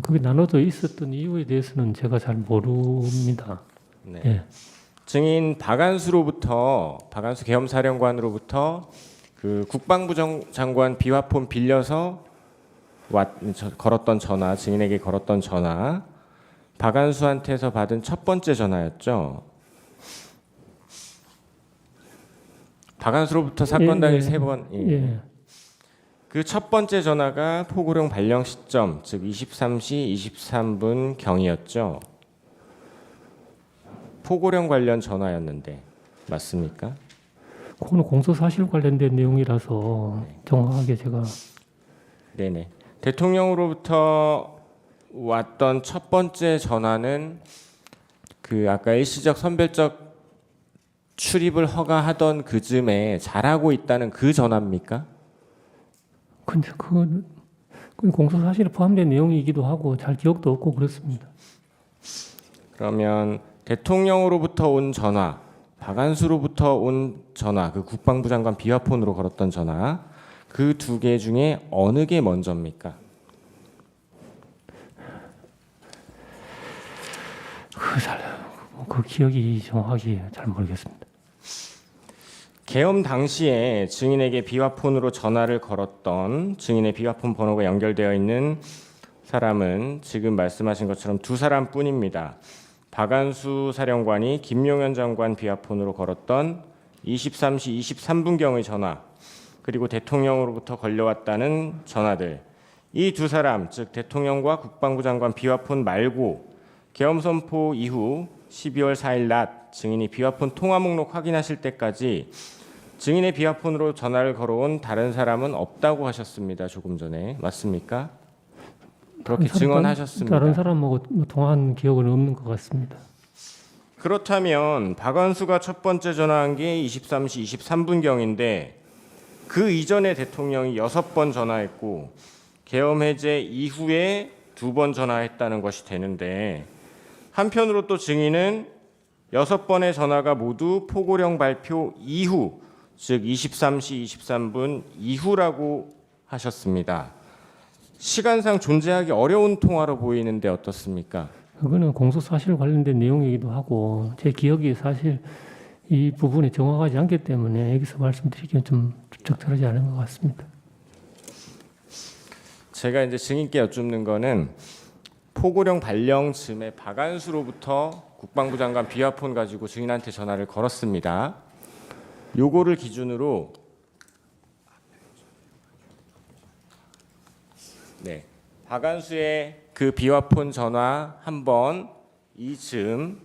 Speaker 2: 그게 나눠져 있었던 이유에 대해서는 제가 잘 모릅니다.
Speaker 4: 네.
Speaker 2: 예.
Speaker 4: 증인 박안수 계엄사령관으로부터 그 국방부 장관 비화폰 빌려서 걸었던 전화, 증인에게 걸었던 전화, 박안수한테서 받은 첫 번째 전화였죠. 박안수로부터 사건 당일 3번.
Speaker 2: 예.
Speaker 4: 그 첫 번째 전화가 포고령 발령 시점, 즉 23시 23분 경이었죠. 포고령 관련 전화였는데 맞습니까?
Speaker 2: 그거는 공소사실 관련된 내용이라서 정확하게 제가
Speaker 4: 네네. 대통령으로부터 왔던 첫 번째 전화는 그 아까 일시적 선별적 출입을 허가하던 그 즈음에 잘하고 있다는 그 전화입니까?
Speaker 2: 근데 그건 공소사실에 포함된 내용이기도 하고 잘 기억도 없고 그렇습니다.
Speaker 4: 그러면 대통령으로부터 온 전화, 박안수로부터 온 전화, 그 국방부 장관 비화폰으로 걸었던 전화, 그 2개 중에 어느 게 먼저입니까?
Speaker 2: 그 기억이 정확하게 잘 모르겠습니다.
Speaker 4: 계엄 당시에 증인에게 비화폰으로 전화를 걸었던 증인의 비화폰 번호가 연결되어 있는 사람은 지금 말씀하신 것처럼 2사람뿐입니다. 박안수 사령관이 김용현 장관 비화폰으로 걸었던 23시 23분경의 전화, 그리고 대통령으로부터 걸려왔다는 전화들. 이 2사람, 즉 대통령과 국방부 장관 비화폰 말고 계엄 선포 이후 12월 4일 낮 증인이 비화폰 통화 목록 확인하실 때까지 증인의 비화폰으로 전화를 걸어온 다른 사람은 없다고 하셨습니다. 조금 전에. 맞습니까? 그렇게 증언하셨습니다.
Speaker 2: 다른 사람하고 통화한 기억은 없는 것 같습니다.
Speaker 4: 그렇다면 박안수가 첫 번째 전화한 게 23시 23분경인데 그 이전에 대통령이 6번 전화했고 계엄 해제 이후에 2번 전화했다는 것이 되는데 한편으로 또 증인은 6번의 전화가 모두 포고령 발표 이후, 즉 23시 23분 이후라고 하셨습니다. 시간상 존재하기 어려운 통화로 보이는데 어떻습니까?
Speaker 2: 그거는 공소 사실 관련된 내용이기도 하고 제 기억이 사실 이 부분이 정확하지 않기 때문에 여기서 말씀드리기는 좀 적절하지 않은 것 같습니다.
Speaker 4: 제가 이제 증인께 여쭙는 거는 포고령 발령 즈음에 박안수로부터 국방부 장관 비화폰 가지고 증인한테 전화를 걸었습니다. 요거를 기준으로 네, 박안수의 그 비화폰 전화 한 번, 이 즈음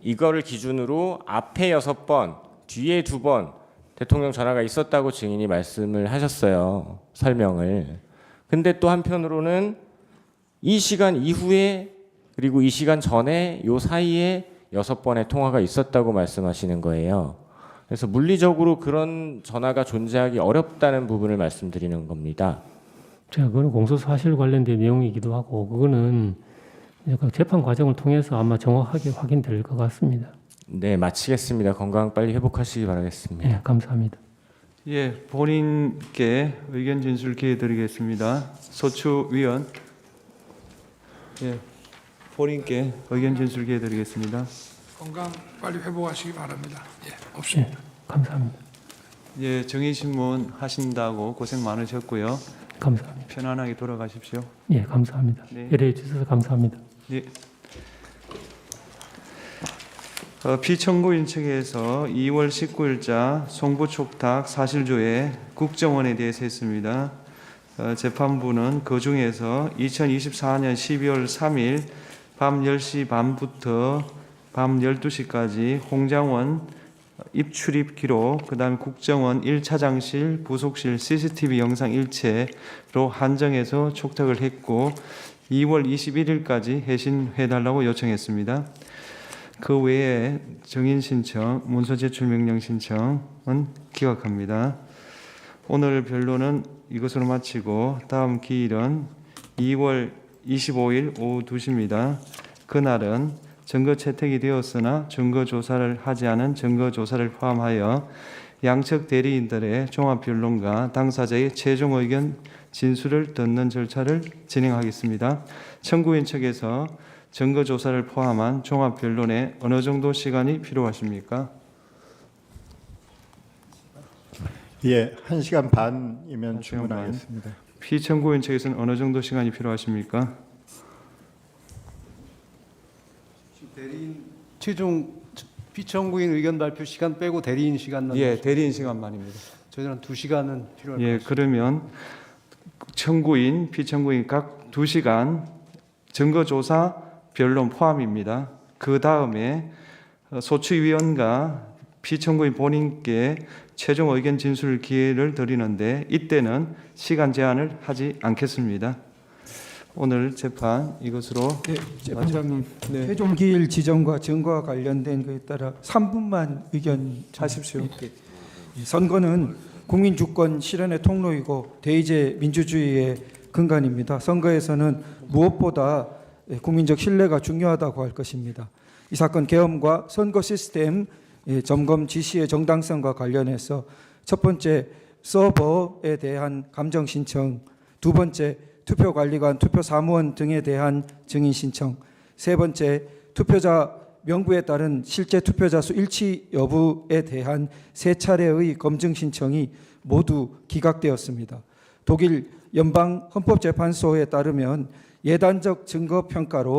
Speaker 4: 이거를 기준으로 앞에 6번, 뒤에 2번 대통령 전화가 있었다고 증인이 말씀을 하셨어요. 설명을. 근데 또 한편으로는 이 시간 이후에 그리고 이 시간 전에 요 사이에 6번의 통화가 있었다고 말씀하시는 거예요. 그래서 물리적으로 그런 전화가 존재하기 어렵다는 부분을 말씀드리는 겁니다.
Speaker 2: 제가 그거는 공소 사실 관련된 내용이기도 하고 그거는 이제 그 재판 과정을 통해서 아마 정확하게 확인될 것 같습니다.
Speaker 4: 네, 마치겠습니다. 건강 빨리 회복하시기 바라겠습니다.
Speaker 2: 네, 감사합니다.
Speaker 3: 예, 본인께 의견 진술 기회 드리겠습니다. 소추 위원. 예, 본인께 의견 진술 기회 드리겠습니다.
Speaker 6: 건강 빨리 회복하시기 바랍니다. 예, 없습니다.
Speaker 2: 네, 감사합니다.
Speaker 3: 예, 정의신문 하신다고 고생 많으셨고요.
Speaker 2: 감사합니다.
Speaker 3: 편안하게 돌아가십시오.
Speaker 2: 예, 감사합니다.
Speaker 3: 네.
Speaker 2: 배려해 주셔서 감사합니다.
Speaker 3: 예. 피청구인 측에서 2월 19일자 송부촉탁 사실조회 국정원에 대해서 했습니다. 재판부는 그 중에서 2024년 12월 3일 밤 10시 반부터 밤 12시까지 홍장원 입출입 기록, 그 다음에 국정원 1차장실, 부속실 CCTV 영상 일체로 한정해서 촉탁을 했고 2월 21일까지 해신해달라고 요청했습니다. 그 외에 정인 신청, 문서 제출 명령 신청은 기각합니다. 오늘 변론은 이것으로 마치고 다음 기일은 2월 25일 오후 2시입니다. 그날은 증거 채택이 되었으나 증거 조사를 하지 않은 증거 조사를 포함하여 양측 대리인들의 종합 변론과 당사자의 최종 의견 진술을 듣는 절차를 진행하겠습니다. 청구인 측에서 증거 조사를 포함한 종합 변론에 어느 정도 시간이 필요하십니까?
Speaker 7: 예, 1시간 반이면
Speaker 3: 1시간
Speaker 7: 충분하겠습니다.
Speaker 3: 피청구인 측에서는 어느 정도 시간이 필요하십니까?
Speaker 8: 대리인 최종 피청구인 의견 발표 시간 빼고 대리인 시간만
Speaker 3: 예, 대리인 시간만입니다.
Speaker 8: 저희는 2시간은 필요할 것
Speaker 3: 예,
Speaker 8: 같습니다.
Speaker 3: 그러면 청구인, 피청구인 각 2시간 증거조사 변론 포함입니다. 그 다음에 소추위원과 피청구인 본인께 최종 의견 진술 기회를 드리는데 이때는 시간 제한을 하지 않겠습니다. 오늘 재판 이것으로
Speaker 9: 네, 재판장님. 최종 기일 지정과 증거와 관련된 것에 따라 3분만 의견
Speaker 3: 하십시오.
Speaker 9: 선거는 국민 주권 실현의 통로이고 대의제 민주주의의 근간입니다. 선거에서는 무엇보다 국민적 신뢰가 중요하다고 할 것입니다. 이 사건 계엄과 선거 시스템 점검 지시의 정당성과 관련해서 첫 번째 서버에 대한 감정 신청, 두 번째 투표관리관, 투표사무원 등에 대한 증인 신청, 세 번째 투표자 명부에 따른 실제 투표자 수 일치 여부에 대한 세 차례의 검증 신청이 모두 기각되었습니다. 독일 연방 헌법재판소에 따르면 예단적 증거 평가는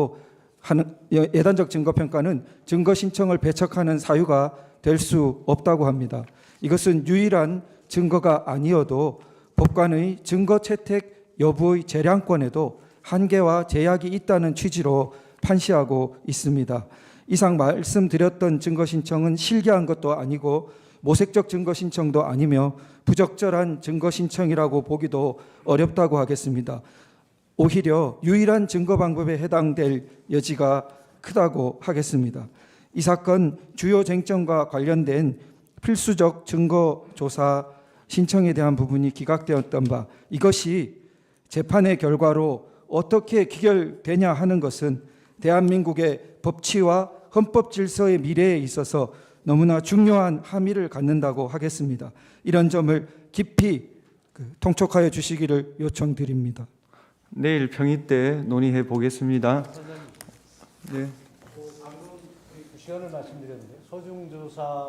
Speaker 9: 증거 신청을 배척하는 사유가 될 수 없다고 합니다. 이것은 유일한 증거가 아니어도 법관의 증거 채택 여부의 재량권에도 한계와 제약이 있다는 취지로 판시하고 있습니다. 이상 말씀드렸던 증거 신청은 실기한 것도 아니고 모색적 증거 신청도 아니며 부적절한 증거 신청이라고 보기도 어렵다고 하겠습니다. 오히려 유일한 증거 방법에 해당될 여지가 크다고 하겠습니다. 이 사건 주요 쟁점과 관련된 필수적 증거 조사 신청에 대한 부분이 기각되었던 바, 이것이 재판의 결과로 어떻게 기결되냐 하는 것은 대한민국의 법치와 헌법 질서의 미래에 있어서 너무나 중요한 함의를 갖는다고 하겠습니다. 이런 점을 깊이 통촉하여 주시기를 요청드립니다.
Speaker 3: 내일 평의 때 논의해 보겠습니다. 네.
Speaker 1: 방금 그 시간을 말씀드렸는데 소중조사